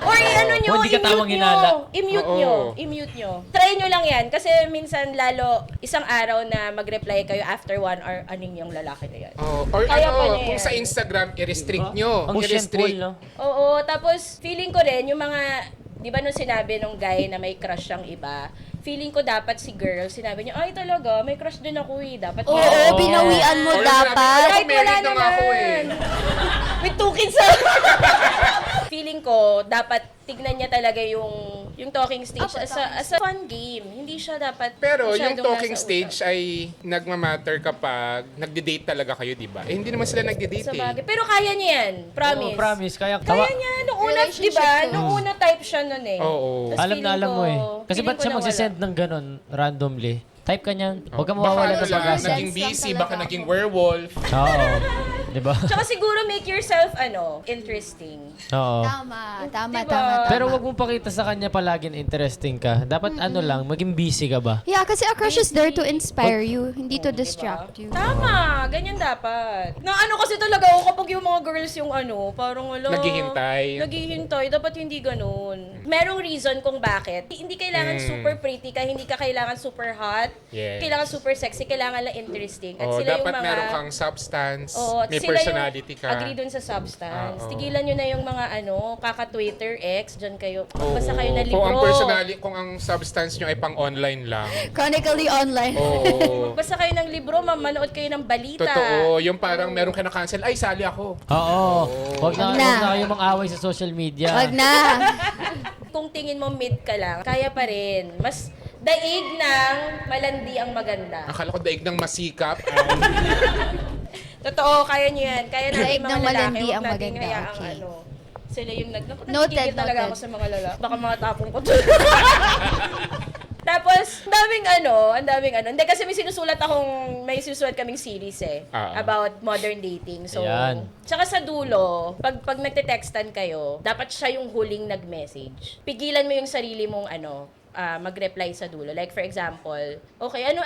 Speaker 1: Or i-ano nyo,
Speaker 3: Kung di ka tamang hinala.
Speaker 1: i-mute nyo. Try nyo lang yan, kasi minsan lalo, isang araw na mag-reply kayo after 1 hour, aning yung lalaki na yan.
Speaker 2: Oh, or
Speaker 1: Kaya pa niya
Speaker 2: kung
Speaker 1: yan.
Speaker 2: sa Instagram, i-restrict nyo.
Speaker 3: Ang
Speaker 2: I-restrict.
Speaker 3: no?
Speaker 1: Oo, tapos feeling ko rin, yung mga, di ba nung sinabi nung guy na may crush siyang iba, feeling ko dapat si girl, sinabi niya, ay talaga, may crush din ako dapat.
Speaker 4: Oo,
Speaker 3: Oo.
Speaker 4: binawian mo
Speaker 2: Or
Speaker 4: dapat.
Speaker 1: Kahit
Speaker 2: married
Speaker 1: wala
Speaker 2: na nga ako
Speaker 1: naman. With 2 kids feeling ko, dapat tignan niya talaga yung talking stage as a fun game. Hindi siya dapat
Speaker 2: Pero yung
Speaker 1: masyadong
Speaker 2: talking
Speaker 1: nasa
Speaker 2: stage
Speaker 1: utak.
Speaker 2: ay nagmamatter kapag nagde-date talaga kayo, di ba? Eh, hindi naman sila nagde-date
Speaker 1: Sa
Speaker 2: eh.
Speaker 1: bagay. Pero kaya niya yan. Promise.
Speaker 3: Oo, promise. Kaya
Speaker 1: Kaya niya. Nung una, di
Speaker 4: Relationship
Speaker 1: ba?
Speaker 4: ko.
Speaker 1: Nung una type siya nun eh.
Speaker 2: Oo.
Speaker 1: Tas
Speaker 3: Alam na
Speaker 1: feeling
Speaker 3: alam mo
Speaker 1: ko-
Speaker 3: eh. Kasi
Speaker 1: feeling
Speaker 3: ba't
Speaker 1: ko
Speaker 3: siya
Speaker 1: nawala.
Speaker 3: magsisend ng ganun randomly? Type ka niyan. Huwag ka
Speaker 2: Baka
Speaker 3: mawawala ng
Speaker 2: lang,
Speaker 3: pag-asa.
Speaker 2: naging
Speaker 4: Sense lang
Speaker 2: busy,
Speaker 4: talaga
Speaker 2: baka
Speaker 4: ako.
Speaker 2: naging werewolf.
Speaker 3: Oo. Di ba?
Speaker 1: Tsaka siguro make yourself, interesting.
Speaker 3: Oo.
Speaker 4: Tama, tama,
Speaker 1: Diba?
Speaker 4: tama.
Speaker 3: Pero wag mong pakita sa kanya palagi na interesting ka. Dapat lang, maging busy ka ba?
Speaker 4: Yeah, kasi a crush is there to inspire you, hindi to distract you.
Speaker 1: Tama, ganyan dapat. Na kasi talaga ako kapag yung mga girls yung parang wala. Naghihintay, dapat hindi ganun. Merong reason kung bakit. Hindi kailangan super pretty ka, hindi ka kailangan super hot,
Speaker 2: Yes.
Speaker 1: kailangan super sexy, kailangan lang interesting. At
Speaker 2: Oh,
Speaker 1: sila
Speaker 2: dapat
Speaker 1: yung mga...
Speaker 2: meron kang substance,
Speaker 1: Oo,
Speaker 2: may
Speaker 1: sila
Speaker 2: personality
Speaker 1: yung
Speaker 2: ka.
Speaker 1: agree dun sa substance.
Speaker 2: Oo.
Speaker 1: Tigilan nyo na yung mga kaka-Twitter, X, dyan kayo.
Speaker 2: Oo.
Speaker 1: Basta kayo na libro.
Speaker 2: Kung ang personality, kung ang substance nyo ay pang-online lang.
Speaker 4: Chronically online.
Speaker 2: Oo.
Speaker 1: Basta kayo ng libro, manood kayo ng balita.
Speaker 2: Totoo. Yung parang meron ka na-cancel, ay, sali ako.
Speaker 3: Oo. Wag na,
Speaker 4: Wag na.
Speaker 3: wag na kayo mang-away sa social media.
Speaker 4: Wag na.
Speaker 1: Kung tingin mo mid ka lang, kaya pa rin. Mas daig ng malandi ang maganda.
Speaker 2: Akala ko daig ng masikap.
Speaker 1: Totoo, kaya nyo yan. Kaya natin
Speaker 4: Daig
Speaker 1: mga
Speaker 4: ng
Speaker 1: lalaki.
Speaker 4: malandi
Speaker 1: Huwag
Speaker 4: ang
Speaker 1: natin
Speaker 4: maganda,
Speaker 1: hayaang
Speaker 4: okay.
Speaker 1: Sila yung
Speaker 4: Noted,
Speaker 1: nagtigil talaga
Speaker 4: noted.
Speaker 1: ako sa mga lalaki. Baka mga tapong ko to. Tapos, ang daming ano. Hindi, kasi may sinusulat kaming series about modern dating. So,
Speaker 3: Ayan.
Speaker 1: tsaka sa dulo, pag nagte-textan kayo, dapat siya yung huling nag-message. Pigilan mo yung sarili mong mag-reply sa dulo. Like, for example, okay, ano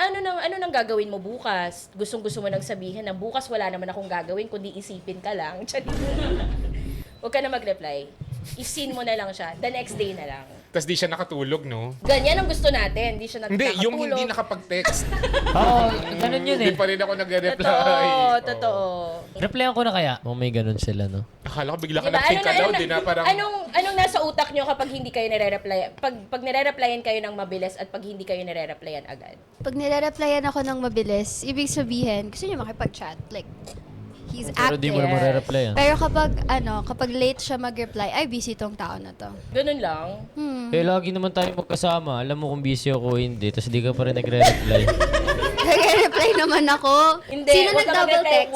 Speaker 1: nang gagawin mo bukas? Gustong-gusto mo nang sabihin na bukas wala naman akong gagawin, kundi isipin ka lang. Huwag ka na mag-reply. I-scene mo na lang siya. The next day na lang.
Speaker 2: Tapos di siya nakatulog, no?
Speaker 1: Ganyan ang gusto natin. Hindi siya
Speaker 2: Hindi,
Speaker 1: nakatulog.
Speaker 2: yung hindi nakapag-text.
Speaker 3: Oo, ganun yun
Speaker 2: Hindi
Speaker 3: eh.
Speaker 2: pa rin ako nagre-reply.
Speaker 1: Totoo.
Speaker 3: Replyan ko na kaya. May ganun sila, no?
Speaker 2: Akala ko bigla ka
Speaker 1: Diba?
Speaker 2: na-think ka daw, di na parang...
Speaker 1: Anong nasa utak nyo kapag hindi kayo nire-reply? Pag nire-replyan kayo ng mabilis at pag hindi kayo nire-replyan agad?
Speaker 4: Pag nire-replyan ako ng mabilis, ibig sabihin, gusto niya makipag-chat. Like, he's
Speaker 3: Pero di mo
Speaker 4: active.
Speaker 3: naman re-replyan.
Speaker 4: Pero kapag late siya mag-reply, ay, busy tong tao na to.
Speaker 1: Ganun lang.
Speaker 3: Eh, lagi naman tayo magkasama. Alam mo kung busy ako o hindi. Tapos di ka pa rin nagre-reply.
Speaker 4: Nag-reply naman ako.
Speaker 1: Hindi.
Speaker 4: Sino
Speaker 1: huwag ka
Speaker 4: nag-double
Speaker 1: mag-reply.
Speaker 4: text?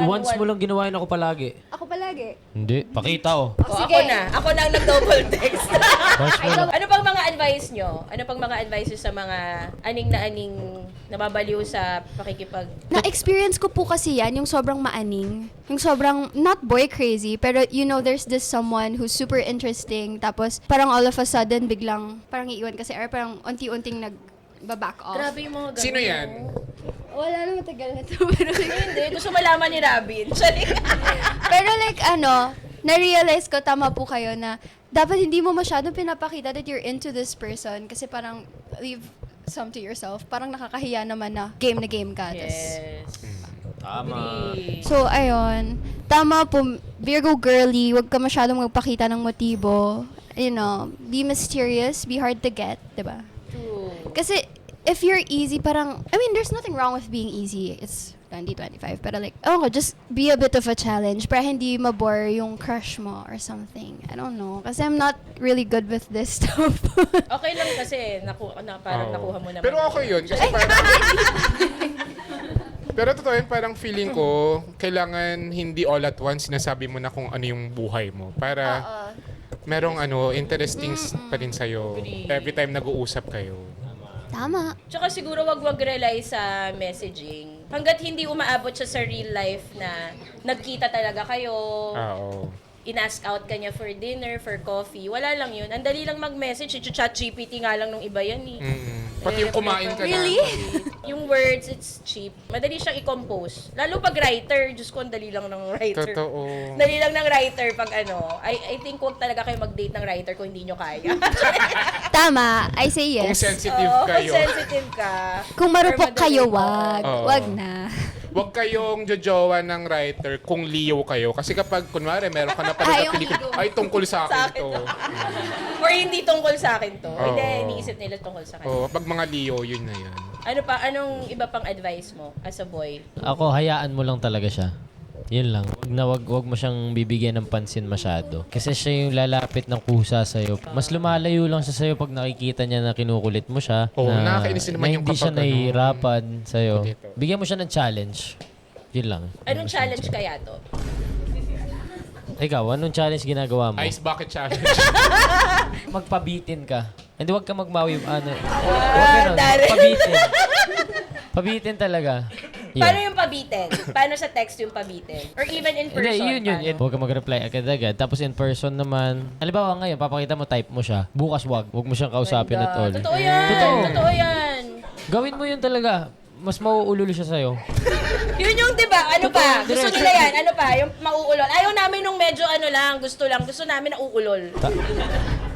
Speaker 3: Once mo lang ginawa yun ako palagi.
Speaker 4: Ako palagi.
Speaker 3: Hindi. Pakita oh.
Speaker 1: Ako na ang nag-double text.
Speaker 3: Once mo lang.
Speaker 1: Ano pang mga advice nyo? Ano pang mga advice nyo sa mga aning na aning nababaliw sa pakikipag...
Speaker 4: Na-experience ko po kasi yan, yung sobrang maaning. Yung sobrang, not boy crazy, pero there's this someone who's super interesting, tapos parang all of a sudden, biglang, parang iiwan kasi, or parang unti-unting nag-back off.
Speaker 1: Grabe yung mga ganun.
Speaker 2: Sino yan?
Speaker 4: Wala na matagal na to, pero
Speaker 1: Hindi. Gusto malaman ni Robin.
Speaker 4: pero like na-realize ko, tama po kayo na dapat hindi mo masyadong pinapakita that you're into this person kasi parang leave some to yourself. Parang nakakahiya naman na game ka. Tas,
Speaker 1: Yes.
Speaker 3: Tama.
Speaker 4: so, ayun. Tama po, Virgo girly, wag ka masyadong magpakita ng motibo. Be mysterious, be hard to get, diba?
Speaker 1: True.
Speaker 4: Kasi, if you're easy, parang, there's nothing wrong with being easy. It's 2025. Pero like, just be a bit of a challenge para hindi mabore yung crush mo or something. I don't know. Kasi I'm not really good with this stuff.
Speaker 1: Okay lang kasi parang
Speaker 2: Oo.
Speaker 1: nakuha mo naman.
Speaker 2: Pero okay yun. Kasi parang... Pero totoo yun, parang feeling ko, kailangan hindi all at once sinasabi mo na kung ano yung buhay mo. Para merong interesting pa rin sa'yo every time nag-uusap kayo.
Speaker 4: Tama.
Speaker 1: Tsaka siguro wag rely sa messaging. Hanggat hindi umaabot siya sa real life na nagkita talaga kayo,
Speaker 2: Oo.
Speaker 1: in-ask out ka niya for dinner, for coffee, wala lang yun. Ang dali lang mag-message, chat GPT nga lang nung iba yan eh.
Speaker 2: Pati yung kumain ka
Speaker 4: Really?
Speaker 2: na.
Speaker 1: Yung words, it's cheap. Madali siyang i-compose. Lalo pag writer, Diyos ko, ang dali lang ng writer.
Speaker 2: Totoo.
Speaker 1: Dali lang ng writer pag I think huwag talaga kayo mag-date ng writer kung hindi nyo kaya.
Speaker 4: Tama. I say
Speaker 2: Kung
Speaker 4: yes.
Speaker 2: sensitive
Speaker 1: Oo,
Speaker 2: kayo.
Speaker 1: sensitive ka.
Speaker 4: Kung marupok
Speaker 1: Or madali
Speaker 4: kayo,
Speaker 1: ka.
Speaker 4: wag.
Speaker 2: Oo.
Speaker 4: Wag na.
Speaker 2: Huwag kayong jojowa ng writer kung Leo kayo. Kasi kapag, kunwari, meron ka na pala
Speaker 4: Ay,
Speaker 2: na
Speaker 4: yung
Speaker 2: pelikula,
Speaker 4: Leo.
Speaker 2: ay, tungkol sa akin
Speaker 1: Sa akin
Speaker 2: to.
Speaker 1: to. Or hindi tungkol sa akin to.
Speaker 2: Oo.
Speaker 1: Hindi, iniisip nila tungkol sa akin.
Speaker 2: Pag mga Leo, yun na yun.
Speaker 1: Anong iba pang advice mo as a boy?
Speaker 3: Ako, hayaan mo lang talaga siya. Yun lang. Wag mo siyang bibigyan ng pansin masyado. Kasi siya yung lalapit ng kusa sa'yo. Mas lumalayo lang siya sa'yo pag nakikita niya na kinukulit mo siya.
Speaker 2: Oo, nakakainis din naman yung
Speaker 3: hindi siya
Speaker 2: kapag
Speaker 3: nahihirapan sa'yo.
Speaker 2: Dito.
Speaker 3: Bigyan mo siya ng challenge. Yun lang.
Speaker 1: Anong challenge kaya to?
Speaker 3: Ikaw, anong challenge ginagawa mo?
Speaker 2: Ice bucket challenge.
Speaker 3: Magpabitin ka. Hindi, wag ka magmawi. Wag
Speaker 1: Dari.
Speaker 3: Pabitin. Pabitin talaga. Yeah.
Speaker 1: Paano yung pabitin? Paano sa text yung pabitin? Or even in person?
Speaker 3: Hindi, yun.
Speaker 1: paano?
Speaker 3: Huwag ka mag-reply agad-agad. Tapos in person naman, halimbawa ngayon, papakita mo, type mo siya. Bukas wag. Huwag mo siyang kausapin at all.
Speaker 1: Totoo yan.
Speaker 3: Totoo.
Speaker 1: Totoo yan.
Speaker 3: Gawin mo yun talaga. Mas mauulo siya sa'yo.
Speaker 1: Yun yung, di ba? Ano pa?
Speaker 3: Totoo,
Speaker 1: Gusto
Speaker 3: direct.
Speaker 1: nila yan. Ano pa? Yung mauulol. Ayaw namin nung medyo gusto namin na uulol.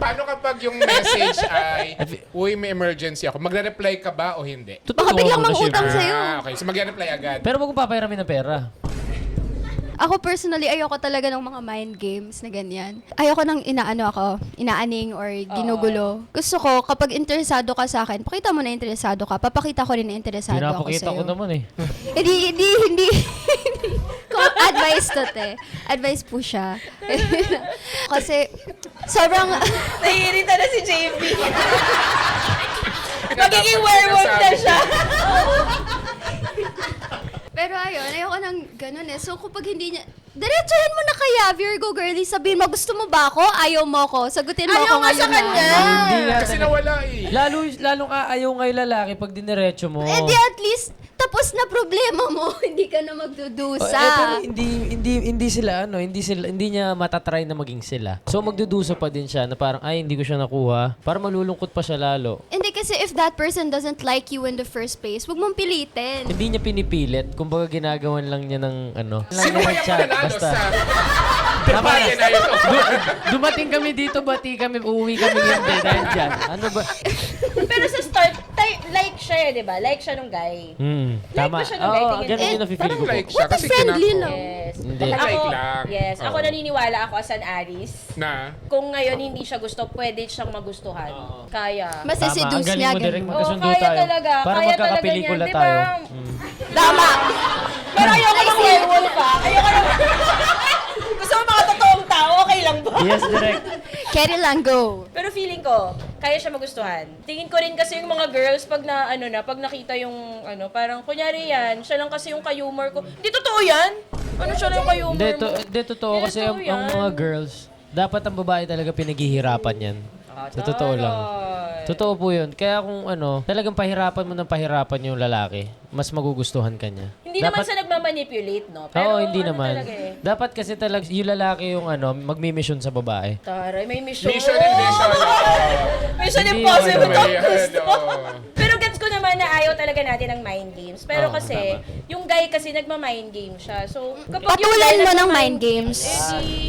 Speaker 2: Paano kapag yung message ay, uy, may emergency ako, magre-reply ka ba o hindi?
Speaker 4: Baka biglang
Speaker 3: mo na siya.
Speaker 4: mangutang sa'yo.
Speaker 2: Okay. So magre-reply agad.
Speaker 3: Pero wag mo papayaramin ng pera.
Speaker 4: Ako personally, ayoko talaga ng mga mind games na ganyan. Ayoko nang inaaning or ginugulo. Gusto ko, kapag interesado ka sa akin, pakita mo na interesado ka. Papakita ko rin na interesado ako
Speaker 3: Pinapakita
Speaker 4: sa'yo.
Speaker 3: ko naman eh.
Speaker 4: Hindi. Advice to, te. Advice po siya. Kasi, sobrang...
Speaker 1: Naiirita na si JP. Magiging werewolf na siya.
Speaker 4: Pero ayun, ayoko nang ganun eh. So, kapag hindi niya... Diretsuhin mo na kaya, Virgo girlie. Sabihin mo, gusto mo ba ako? Ayaw mo ako. Sagutin mo
Speaker 1: Ayaw
Speaker 4: ako
Speaker 1: nga
Speaker 4: ngayon
Speaker 1: sa kanya.
Speaker 3: Hindi nga.
Speaker 2: Kasi nawala eh.
Speaker 3: Lalo ka ayaw ngayon lalaki pag diniretso mo.
Speaker 4: Eh di at least, tapos na problema mo. Hindi ka na magdudusa.
Speaker 3: Pero hindi niya matatry na maging sila. So magdudusa pa din siya na parang ay hindi ko siya nakuha. Para malulungkot pa siya lalo.
Speaker 4: Hindi kasi if that person doesn't like you in the first place, huwag mong pilitin.
Speaker 3: Hindi niya pinipilit. Kumbaga ginagawan lang niya ng ano.
Speaker 2: Sino kaya mananalo
Speaker 3: Basta.
Speaker 2: sa... Debayan na ito.
Speaker 3: Dumating kami dito, bati kami, uuwi kami hindi dahil dyan. Ano ba?
Speaker 1: Pero sa start, like siya eh, di ba? Like siya nung guy.
Speaker 3: Tama.
Speaker 1: ba siya nung guy?
Speaker 3: Oo,
Speaker 1: Tingin
Speaker 3: ganun
Speaker 1: mo?
Speaker 3: yung nafe-feel
Speaker 2: Parang
Speaker 3: ko po.
Speaker 2: like siya.
Speaker 4: What a
Speaker 2: Kasi
Speaker 4: friendly
Speaker 2: kinako.
Speaker 4: lang.
Speaker 1: Yes.
Speaker 3: Hindi.
Speaker 2: Baka like
Speaker 1: Ako,
Speaker 2: lang.
Speaker 1: yes. Ako
Speaker 2: Oo.
Speaker 1: naniniwala ako as an Aries.
Speaker 2: Na?
Speaker 1: Kung ngayon hindi siya gusto, pwede siyang magustuhan. Kaya.
Speaker 3: Tama, ang
Speaker 4: Masiseduce
Speaker 3: galing
Speaker 4: niya.
Speaker 3: mo direct
Speaker 4: ganun.
Speaker 3: magkasundo
Speaker 1: kaya
Speaker 3: tayo.
Speaker 1: talaga.
Speaker 3: Para
Speaker 1: Kaya talaga
Speaker 3: magkakapelikula
Speaker 1: niyan, di
Speaker 3: tayo.
Speaker 1: ba? Tama! Pero ayoko ng werewolf ha. Ayoko ng... Gusto mo mga totoong tao, okay lang ba?
Speaker 3: Yes, direct.
Speaker 4: Carry lang, go.
Speaker 1: Pero feeling ko, kaya siya magustuhan. Tingin ko rin kasi yung mga girls pag pag nakita yung parang kunyari yan, siya lang kasi yung kayumor ko. Hindi totoo yan. Ano siya lang yung kayumor mo?
Speaker 3: Hindi, totoo
Speaker 1: Hindi
Speaker 3: kasi
Speaker 1: totoo
Speaker 3: ang
Speaker 1: yan.
Speaker 3: mga girls, dapat ang babae talaga pinaghihirapan yan. Sa totoo lang. Totoo po yun. Kaya kung talagang pahirapan mo ng pahirapan yung lalaki, mas magugustuhan ka niya.
Speaker 1: Hindi naman sa nagmamanipulate, no? Pero
Speaker 3: Oo, hindi naman.
Speaker 1: talaga eh.
Speaker 3: Dapat kasi talaga yung lalaki yung magmi-mission sa babae.
Speaker 1: Taray, may mission.
Speaker 2: Mission and vision.
Speaker 1: Mission
Speaker 3: Hindi
Speaker 1: impossible
Speaker 3: naman.
Speaker 1: to
Speaker 2: May
Speaker 1: gusto.
Speaker 2: ano.
Speaker 1: Pero gets ko naman na ayaw talaga natin ng mind games. Pero kasi, yung guy kasi nagma-mind game siya. So, kapag yung
Speaker 4: Patulan
Speaker 1: guy
Speaker 4: mo ng
Speaker 1: nagma-mind
Speaker 4: mind games.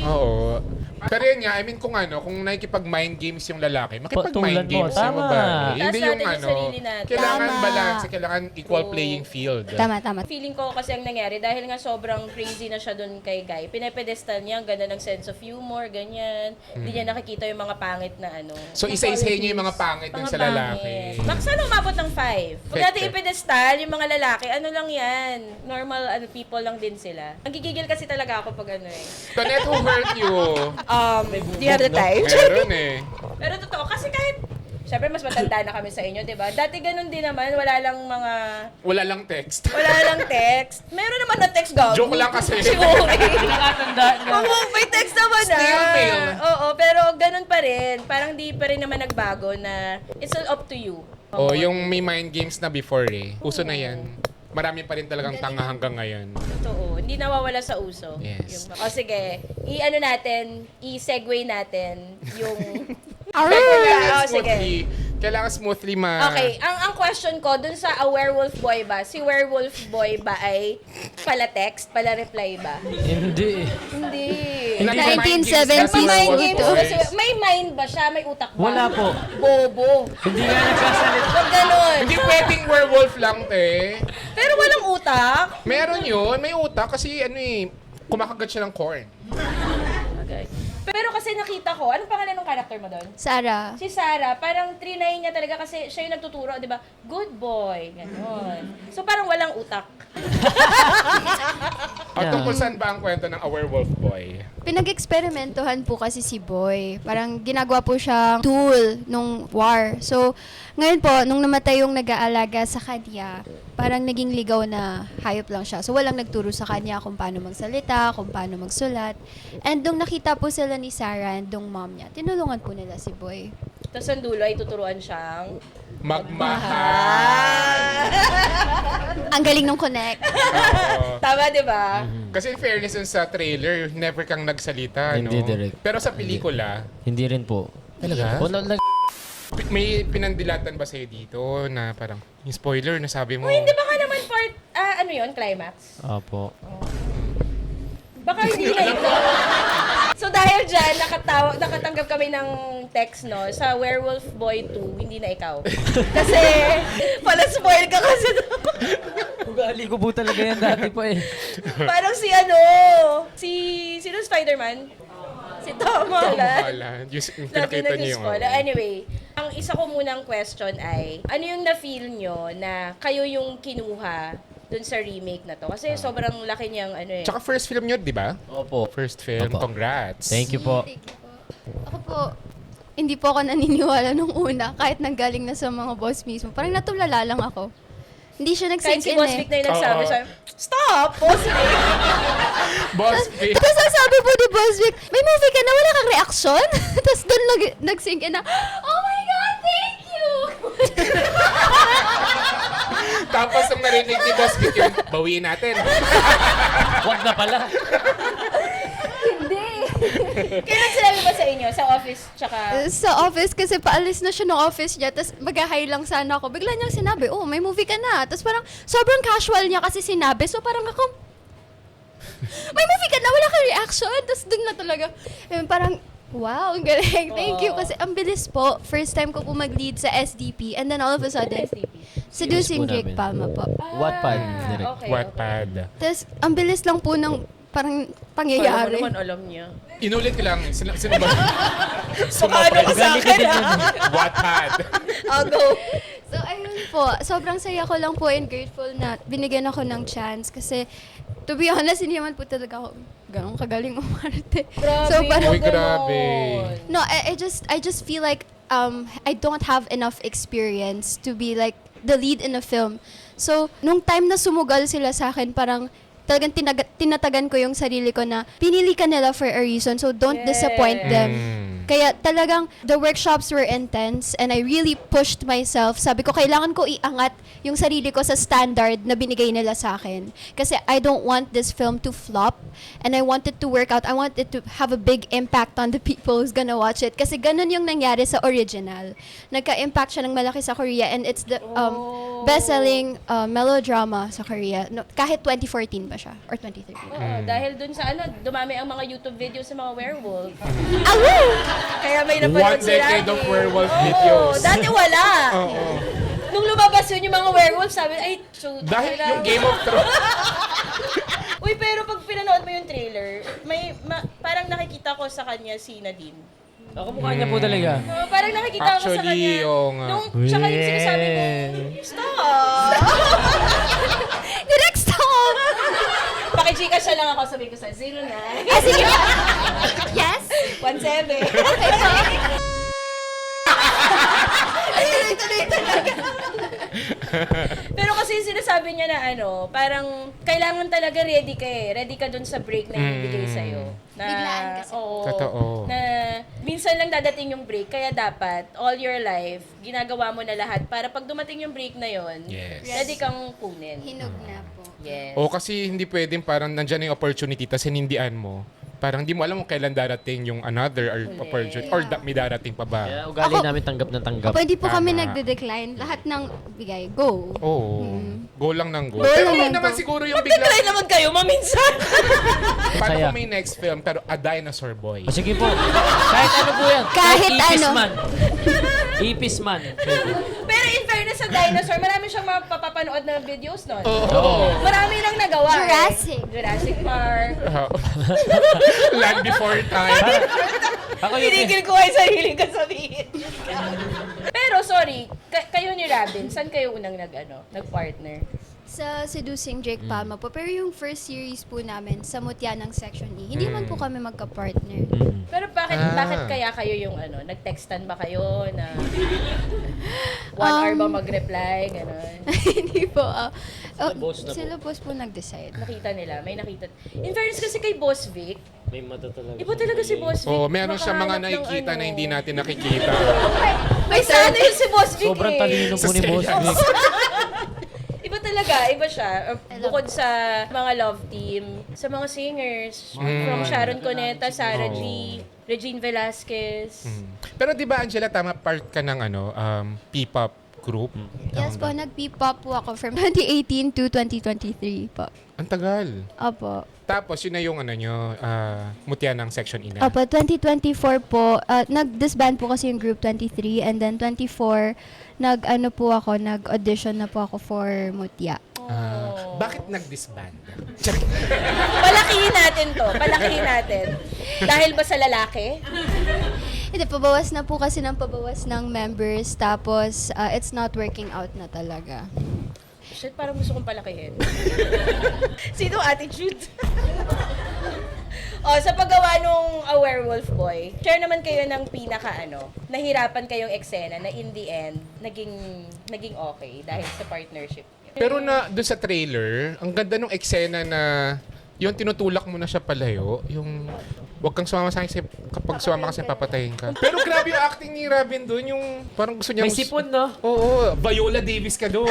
Speaker 2: Oo. Pero yun nga, I mean kung nakikipag mind games yung lalaki, makipag
Speaker 3: Patulan
Speaker 2: mind
Speaker 3: mo,
Speaker 2: games yung
Speaker 3: tama.
Speaker 2: babae. Hindi
Speaker 1: Taas
Speaker 2: yung
Speaker 1: natin yung sarili natin.
Speaker 2: kailangan
Speaker 4: Tama.
Speaker 2: balance, kailangan equal playing field.
Speaker 4: Tama, tama.
Speaker 1: Feeling ko kasi ang nangyari, dahil nga sobrang crazy na siya doon kay Guy, pinapedestal niya, ang ganda ng sense of humor, ganyan. Hindi niya nakikita yung mga pangit na
Speaker 2: So isa-isahin niyo yung mga pangit dun sa lalaki.
Speaker 1: Max, ano umabot ng 5? Kung natin ipedestal, yung mga lalaki, ano lang yan, normal people lang din sila. Ang gigigil kasi talaga ako pag
Speaker 2: Tonette, who hurt you?
Speaker 1: Do you have the time?
Speaker 2: Meron eh.
Speaker 1: Pero totoo, kasi kahit, syempre mas matanda na kami sa inyo, di ba? Dati ganun din naman, wala lang text. Meron naman na text, gago.
Speaker 2: Joke lang kasi.
Speaker 1: Si Uri.
Speaker 3: Nakatanda na.
Speaker 1: Oo, may text naman na.
Speaker 2: Still mail.
Speaker 1: Oo, pero ganun pa rin. Parang di pa rin naman nagbago na it's all up to you.
Speaker 2: Oh, yung may mind games na before eh. Uso na yan. Marami pa rin talagang tanga hanggang ngayon.
Speaker 1: Totoo. Hindi nawawala sa uso.
Speaker 2: Yes.
Speaker 1: O sige, i-segue natin yung...
Speaker 2: Kailangan
Speaker 1: sige.
Speaker 2: Kailangan smoothly
Speaker 1: Okay, ang question ko, dun sa a werewolf boy ba, si werewolf boy ba ay pala text, pala reply ba?
Speaker 3: Hindi.
Speaker 1: Hindi.
Speaker 2: Nag-mind games na
Speaker 4: 1970s
Speaker 2: si
Speaker 1: May
Speaker 2: Werewolf
Speaker 1: games
Speaker 2: Boys.
Speaker 1: kasi, may mind ba siya? May utak ba?
Speaker 3: Wala po.
Speaker 1: Bobo.
Speaker 3: Hindi nga nagsasalita.
Speaker 1: Huwag ganun.
Speaker 2: Hindi pwedeng werewolf lang, te.
Speaker 1: Pero walang utak.
Speaker 2: Meron yun. May utak kasi kumakagat siya ng corn.
Speaker 1: Okay. Pero kasi nakita ko, anong pangalan ng character mo doon?
Speaker 4: Sarah.
Speaker 1: Si Sarah, parang trinay niya talaga kasi siya yung nagtuturo, di ba? Good boy, gano'n. So parang walang utak.
Speaker 2: At tungkol saan ba ang kwento ng A Werewolf Boy?
Speaker 4: Pinag-eksperimentohan po kasi si Boy. Parang ginagawa po siyang tool nung war. So, ngayon po, nung namatay yung nag-aalaga sa kanya, parang naging ligaw na hayop lang siya. So, walang nagturo sa kanya kung paano magsalita, kung paano magsulat. And nung nakita po sila ni Sarah and nung mom niya, tinulungan po nila si Boy.
Speaker 1: Tapos ang dulo ay tuturuan siyang...
Speaker 2: Magmahal.
Speaker 4: Ang galing nung connect.
Speaker 2: Oo.
Speaker 1: Tama, di ba?
Speaker 2: Kasi in fairness dun sa trailer, never kang nagsalita, no?
Speaker 3: Hindi, direct.
Speaker 2: Pero sa pelikula,
Speaker 3: Hindi rin po.
Speaker 2: talaga?
Speaker 3: Wala
Speaker 2: May pinandilatan ba sa'yo dito na parang, yung spoiler na sabi mo?
Speaker 1: Uy, hindi ba ka naman part... ano yun? Climax?
Speaker 3: Opo.
Speaker 1: Baka hindi na ikaw. So dahil dyan, nakatanggap kami ng text, no? Sa Werewolf Boy 2, hindi na ikaw. Kasi, pala spoil ka kasi.
Speaker 3: Ugali ko po talaga yan dati pa eh.
Speaker 1: Parang sino Spider-Man? Si Tom Holland.
Speaker 2: Holland. Yung
Speaker 1: Lagi
Speaker 2: pinakita niyo yung...
Speaker 1: nag-spoil. Anyway, ang isa ko munang question ay, ano yung na-feel nyo na kayo yung kinuha dun sa remake na to? Kasi sobrang laki niyang
Speaker 2: Tsaka first film nyo, di ba?
Speaker 3: Opo.
Speaker 2: First film.
Speaker 3: Opo.
Speaker 2: Congrats.
Speaker 3: Thank you po.
Speaker 4: Ako po, hindi po ako naniniwala nung una, kahit nanggaling na sa mga boss mismo. Parang natulala lang ako. Hindi siya
Speaker 1: Kahit
Speaker 4: nag-sink
Speaker 1: si
Speaker 4: in
Speaker 1: Boss
Speaker 4: eh.
Speaker 1: Vic na yung nagsabi
Speaker 2: Oo.
Speaker 1: sa'yo, stop, Boss Vic!
Speaker 2: Boss Vic.
Speaker 4: Tapos ang sabi po ni Boss Vic, may movie ka na, wala kang reaction? Tapos doon nag-sink in na, oh my God, thank you!
Speaker 2: Tapos nung narinig ni Boss Vic yun, bawiin natin.
Speaker 3: Wag na pala.
Speaker 4: Hindi.
Speaker 1: Kailan sinabi ba sa inyo? Sa office, tsaka...
Speaker 4: Sa office, kasi paalis na siya ng office niya, tapos mag-hi lang sana ako. Bigla niyang sinabi, oh, may movie ka na. Tapos parang sobrang casual niya kasi sinabi. So parang ako, may movie ka na, wala kang reaction. Tapos dun na talaga, parang, wow, ang galing. Thank you. Kasi ang bilis po. First time ko po mag-lead sa SDP. And then all of a sudden, Seducing
Speaker 3: Series po
Speaker 4: Jake
Speaker 3: namin.
Speaker 4: Palma po.
Speaker 3: Wattpad. Direct.
Speaker 1: Okay,
Speaker 2: Wattpad.
Speaker 4: Tapos ang bilis lang po ng parang
Speaker 1: Alam mo
Speaker 4: pangyayari.
Speaker 1: naman, alam niya.
Speaker 2: Inulit ko lang, sino ba?
Speaker 1: Sukado ka sa akin,
Speaker 2: Wattpad.
Speaker 1: I'll go.
Speaker 4: So, ayun po. Sobrang saya ko lang po and grateful na binigyan ako ng chance kasi to be honest, hindi naman po talaga ako ganun kagaling umarte.
Speaker 1: Grabe,
Speaker 4: So, parang,
Speaker 2: Uy, grabe.
Speaker 4: no, I just feel like I don't have enough experience to be like the lead in a film. So, nung time na sumugal sila sa akin, parang talagang tinatagan ko yung sarili ko na pinili ka nila for a reason, so don't disappoint them. Kaya talagang the workshops were intense and I really pushed myself. Sabi ko, kailangan ko iangat yung sarili ko sa standard na binigay nila sa akin. Kasi I don't want this film to flop and I want it to work out. I want it to have a big impact on the people who's gonna watch it. Kasi ganun yung nangyari sa original. Nagka-impact siya ng malaki sa Korea and it's the best-selling melodrama sa Korea. No, kahit 2014 pa siya or 2013.
Speaker 1: Oo, dahil dun sa dumami ang mga YouTube videos sa mga werewolf.
Speaker 4: Awoo!
Speaker 1: Kaya may napanood
Speaker 2: One decade of werewolf
Speaker 1: Oo,
Speaker 2: videos.
Speaker 1: dati wala.
Speaker 2: Oo.
Speaker 1: Nung lumabas yun yung mga werewolf, sabi, ay, shoot.
Speaker 2: Dahil yung Game of Thrones.
Speaker 1: Uy, pero pag pinanood mo yung trailer, parang nakikita ko sa kanya si Nadine.
Speaker 3: Nakamukha niya po talaga.
Speaker 1: Parang nakikita ko sa
Speaker 2: Actually,
Speaker 1: kanya.
Speaker 2: oo nga.
Speaker 1: Nung, tsaka yung sinasabi ko, stop!
Speaker 4: Direct stop!
Speaker 1: Pakichika siya lang ako, sabi ko sa 09.
Speaker 4: Sige. Yes?
Speaker 1: 17. Pero kasi sinasabi niya na parang kailangan talaga ready ka eh. Ready ka dun sa break na ibigay sa'yo. Na,
Speaker 4: Biglaan kasi.
Speaker 1: Oo.
Speaker 2: Totoo.
Speaker 1: Na minsan lang dadating yung break, kaya dapat all your life, ginagawa mo na lahat para pag dumating yung break na yon,
Speaker 2: Yes.
Speaker 1: ready kang kunin.
Speaker 4: Hinog na po.
Speaker 1: Yes.
Speaker 2: O kasi hindi pwedeng parang nandyan yung opportunity tapos hinindian mo. Parang di mo alam kung kailan darating yung another opportunity or may darating pa ba.
Speaker 3: Kaya ugali
Speaker 4: Ako-
Speaker 3: namin tanggap na tanggap.
Speaker 4: Opo, hindi po kami
Speaker 2: Tama.
Speaker 4: nagde-decline. Lahat ng bigay, go.
Speaker 2: Oo. Go lang ng go.
Speaker 4: Go
Speaker 2: Pero
Speaker 4: lang
Speaker 2: yun
Speaker 4: ng
Speaker 2: naman
Speaker 4: go.
Speaker 2: siguro yung biglang,
Speaker 1: Try naman kayo, maminsan.
Speaker 2: paano
Speaker 3: Masaya.
Speaker 2: kung may next film pero A Dinosaur Boy?
Speaker 3: O, sige po. Kahit ano po yan.
Speaker 4: Kahit
Speaker 3: ipis
Speaker 4: ano.
Speaker 3: man. Ipis man.
Speaker 1: Pero in fairness sa dinosaur, marami siyang mapapanood na videos nun.
Speaker 2: Oo.
Speaker 1: Marami nang nagawa. Jurassic Park.
Speaker 2: Land Before Time.
Speaker 3: Ako yun.
Speaker 1: Pinigil ko ay sarili ko sabihin. Pero sorry, kayo ni Robin, saan kayo unang nag-partner?
Speaker 4: Sa Seducing Jake Palma po. Pero yung first series po namin, sa Mutya ng Section E, hindi man po kami magka-partner.
Speaker 1: Pero bakit kaya kayo yung nag-textan ba kayo na 1 hour ba mag-reply, gano'n?
Speaker 4: Hindi po.
Speaker 3: boss na po.
Speaker 4: Sila boss po nag-decide.
Speaker 1: Nakita nila, may nakita. In fairness kasi kay Boss Vic,
Speaker 3: May mata talaga.
Speaker 1: iba talaga si Boss Vic.
Speaker 2: Oo, meron siya mga
Speaker 1: Makahanap ng
Speaker 2: nakikita na hindi natin nakikita.
Speaker 1: May sana yun si Boss Vic
Speaker 3: Sobrang
Speaker 1: eh.
Speaker 3: talino po ni Boss Vic.
Speaker 1: Iba talaga, iba siya. Bukod sa mga love team, sa mga singers, from Sharon Cuneta, Sarah G, Regine Velasquez.
Speaker 2: Pero di ba Angela, tama part ka ng P-pop group?
Speaker 4: Yes po, nag-P-pop po ako from 2018 to 2023 po.
Speaker 2: Ang tagal.
Speaker 4: Opo.
Speaker 2: Tapos yun na yung mutya ng Section E na.
Speaker 4: Opo, 2024 po, nag-disband po kasi yung group 23 and then 24, nag-audition na po ako for Mutya.
Speaker 2: Bakit nag-disband?
Speaker 1: Palakihin natin to. Palakihin natin. Dahil ba sa lalaki?
Speaker 4: Hindi, pabawas na po kasi ng pabawas ng members, tapos it's not working out na talaga.
Speaker 1: Shit, parang gusto kong palakihin. Sino attitude? Sa paggawa nung A Werewolf Boy, share naman kayo ng nahirapan kayong eksena na in the end, naging okay dahil sa partnership.
Speaker 2: Pero doon sa trailer, ang ganda nung eksena na yung tinutulak mo na siya palayo, yung wag kang sumama sa akin kapag sumama kasi papatayin ka. Pero grabe yung acting ni Robin doon, yung parang gusto niya...
Speaker 3: May sipon, no?
Speaker 2: Oo, Viola Davis ka doon.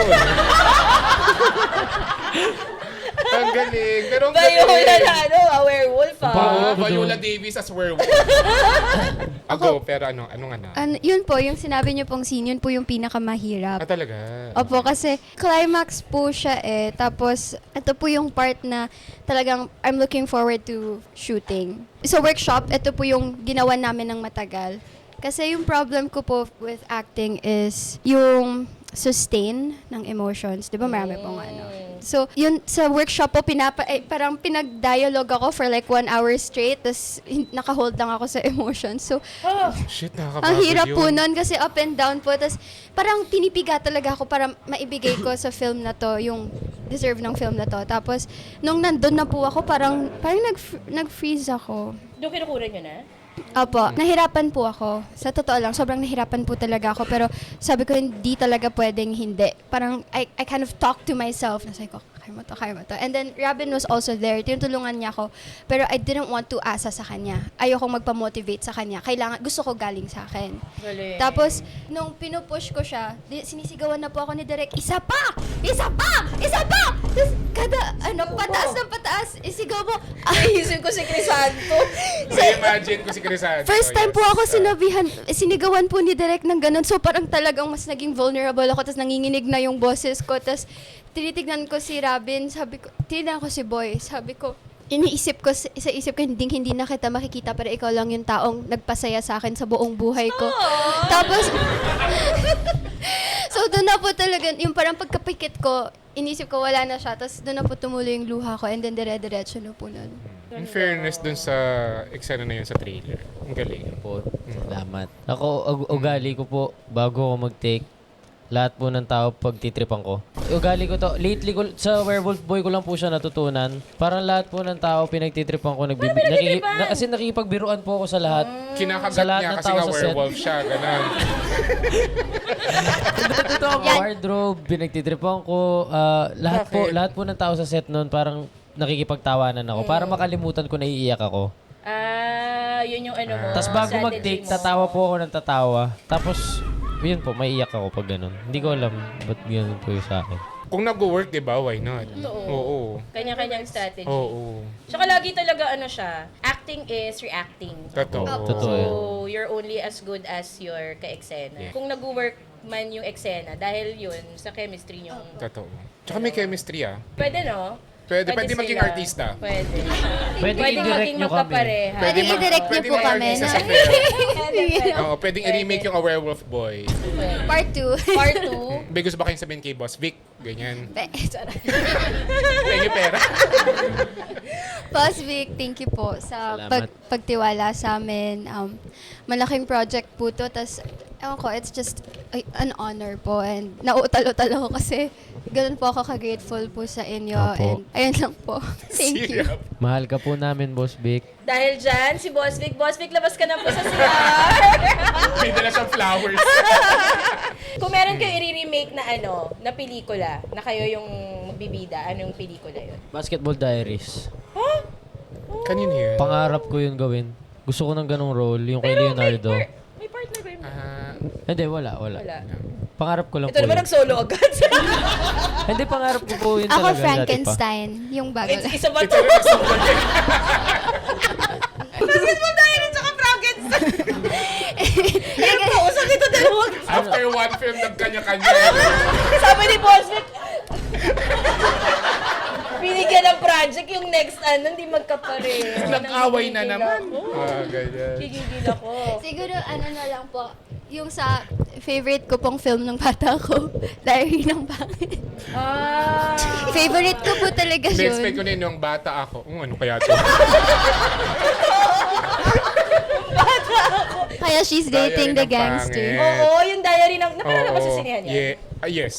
Speaker 2: Ang galing. Pero ang galing.
Speaker 1: Viola na a werewolf
Speaker 2: Oo,
Speaker 3: Ako
Speaker 2: Viola
Speaker 3: doon.
Speaker 2: Davis as werewolf. Ako, pero anong ano?
Speaker 4: Yun po, yung sinabi niyo pong scene, yun po yung pinakamahirap.
Speaker 2: Talaga.
Speaker 4: Opo, kasi climax po siya eh. Tapos, ito po yung part na talagang I'm looking forward to shooting. Sa workshop, ito po yung ginawa namin ng matagal. Kasi yung problem ko po with acting is yung sustain ng emotions. Di ba marami pong ano. So, yun sa workshop po, parang pinag-dialogue ako for like 1 hour straight. Tapos, naka-hold lang ako sa emotions. So,
Speaker 2: Shit, nakakapagod
Speaker 4: ang hirap
Speaker 2: yun.
Speaker 4: po nun kasi up and down po. Tapos parang pinipiga talaga ako para maibigay ko sa film na to, yung deserve ng film na to. Tapos nung nandun na po ako, parang nag-freeze ako.
Speaker 1: Doon kinukuha nyo na?
Speaker 4: Opo, nahirapan po ako. Sa totoo lang, sobrang nahirapan po talaga ako. Pero sabi ko, hindi talaga pwedeng hindi. Parang I kind of talk to myself. Nasabi ko, kaya mo to. And then, Robin was also there. Tinutulungan niya ako. Pero I didn't want to asa sa kanya. Ayokong magpa-motivate sa kanya. Gusto ko galing sa akin.
Speaker 1: Galing.
Speaker 4: Tapos, nung pinupush ko siya, sinisigawan na po ako ni Direk, isa pa! Isa pa! Isa pa! Tapos, pataas ng pataas, isigaw mo,
Speaker 1: Naisip ko si Crisanto.
Speaker 2: May imagine ko si Crisanto.
Speaker 4: first time po ako
Speaker 2: Yes.
Speaker 4: sinigawan po ni Direk ng ganun. So, parang talagang mas naging vulnerable ako. Tapos, nanginginig na yung boses ko. Tapos, tinitignan ko si Robin. Tinignan ko si Boy. Sabi ko, sa isip ko, hindi na kita makikita, pero ikaw lang yung taong nagpasaya sa akin sa buong buhay ko. Tapos, so doon na po talaga, yung parang pagkapikit ko, inisip ko wala na siya. Tapos doon na po tumuloy yung luha ko, and then dire-diretso na po nun.
Speaker 2: In fairness dun sa eksena na yun sa trailer. Ang galing.
Speaker 3: Po. Salamat. Ako, ugali ko po, bago ako mag-take, lahat po ng tao pagtitripan ko. Ugali ko to. Lately, sa Werewolf Boy ko lang po siya natutunan. Parang lahat po ng tao pinagtitripan ko. Kasi nakikipagbiruan po ako sa lahat.
Speaker 2: Kinakagat
Speaker 3: Sa lahat
Speaker 2: niya
Speaker 3: ng
Speaker 2: kasi
Speaker 3: tao
Speaker 2: nga
Speaker 3: sa set.
Speaker 2: werewolf siya. Ganun.
Speaker 3: Ito ang wardrobe, pinagtitripan ko. Lahat po ng tao sa set noon parang nakikipagtawanan ako. Para makalimutan ko na iiyak ako.
Speaker 1: Yun yung ano mo.
Speaker 3: Tapos bago
Speaker 1: strategy
Speaker 3: mag-take,
Speaker 1: mo.
Speaker 3: tatawa po ako ng tatawa. Tapos, yun po, maiiyak ako pag ganun. Hindi ko alam ba't ganun po yung sa akin.
Speaker 2: Kung nag-work, di ba? Why not?
Speaker 1: Oo.
Speaker 2: Oo.
Speaker 1: Kanya-kanyang strategy.
Speaker 2: Oo.
Speaker 1: Tsaka lagi talaga ano siya, acting is reacting.
Speaker 2: Totoo.
Speaker 3: Totoo yan.
Speaker 1: So, you're only as good as your ka-eksena.
Speaker 2: Yeah.
Speaker 1: Kung nag-work man yung eksena, dahil yun, sa chemistry nyo.
Speaker 2: Totoo. Tsaka may chemistry
Speaker 1: Pwede, no?
Speaker 2: Pwede maging
Speaker 1: sila.
Speaker 2: artista.
Speaker 1: Pwede.
Speaker 3: Pwede
Speaker 1: Pwedeng
Speaker 3: i-direct
Speaker 1: maging
Speaker 3: nyo kami.
Speaker 1: magkapareha.
Speaker 4: Pwede i-direct niyo
Speaker 2: pwede
Speaker 4: po
Speaker 2: may
Speaker 4: kami.
Speaker 2: artista
Speaker 4: No?
Speaker 2: sa film. Oo, pwedeng i-remake yung A Werewolf Boy.
Speaker 4: Part 2.
Speaker 1: Part 2.
Speaker 2: May gusto ba kayong sabihin kay Boss Vic? Ganyan.
Speaker 4: Charot.
Speaker 2: Thank you, pera.
Speaker 4: Boss Vic, thank you po sa
Speaker 3: Salamat.
Speaker 4: pagtiwala sa amin. Malaking project po to. Tas, ewan ko, it's just an honor po. And nauutalo-talo ko kasi ganun po ako ka-grateful po sa inyo.
Speaker 3: Opo.
Speaker 4: And ayun lang po. Thank you.
Speaker 2: Sirap.
Speaker 3: Mahal ka po namin, Boss Vic.
Speaker 1: Dahil dyan, si Boss Vic, labas ka na po sa CR.
Speaker 2: May dala siyang flowers.
Speaker 1: Kung meron kayo i-remake na na pelikula, na kayo yung magbibida, anong pelikula yun?
Speaker 3: Basketball Diaries.
Speaker 2: Kanino yun?
Speaker 3: Pangarap ko yun gawin. Gusto ko ng ganong role, yung kay Leonardo.
Speaker 1: May partner ba yun?
Speaker 3: Hindi, wala.
Speaker 1: Wala.
Speaker 3: Pangarap ko lang
Speaker 1: Ito
Speaker 3: po
Speaker 1: naman
Speaker 3: yun.
Speaker 1: nag-solo agad.
Speaker 3: Hindi, pangarap ko po yun
Speaker 4: Ako
Speaker 3: talaga. dati pa.
Speaker 4: Frankenstein. Yung bago lang.
Speaker 1: Isa ba
Speaker 2: Ito
Speaker 1: to?
Speaker 2: na nagsumbol din.
Speaker 1: Basketball Diary tsaka Frankenstein. Pero kausap ito dalawang.
Speaker 2: After one film, nagkanya-kanya.
Speaker 1: Sabi ni Boss Vic, binigyan ng project yung next hindi magkapareho.
Speaker 2: Nag-away na
Speaker 1: Nagigigil
Speaker 2: naman.
Speaker 1: ako.
Speaker 2: Ganyan.
Speaker 1: Gigigil ako.
Speaker 4: Siguro, na lang po, yung sa favorite ko pong film ng bata ko, Diary ng Pangit. Favorite ko po talaga
Speaker 2: Na-expect ko
Speaker 4: yun.
Speaker 2: na yun, yung bata ako. Ano kaya to?
Speaker 4: Kaya she's dating the
Speaker 2: Diary ng
Speaker 4: gangster.
Speaker 2: Pangit.
Speaker 1: Oo, yung diary ng... Napanood ba sa sinehan yan?
Speaker 2: Yes.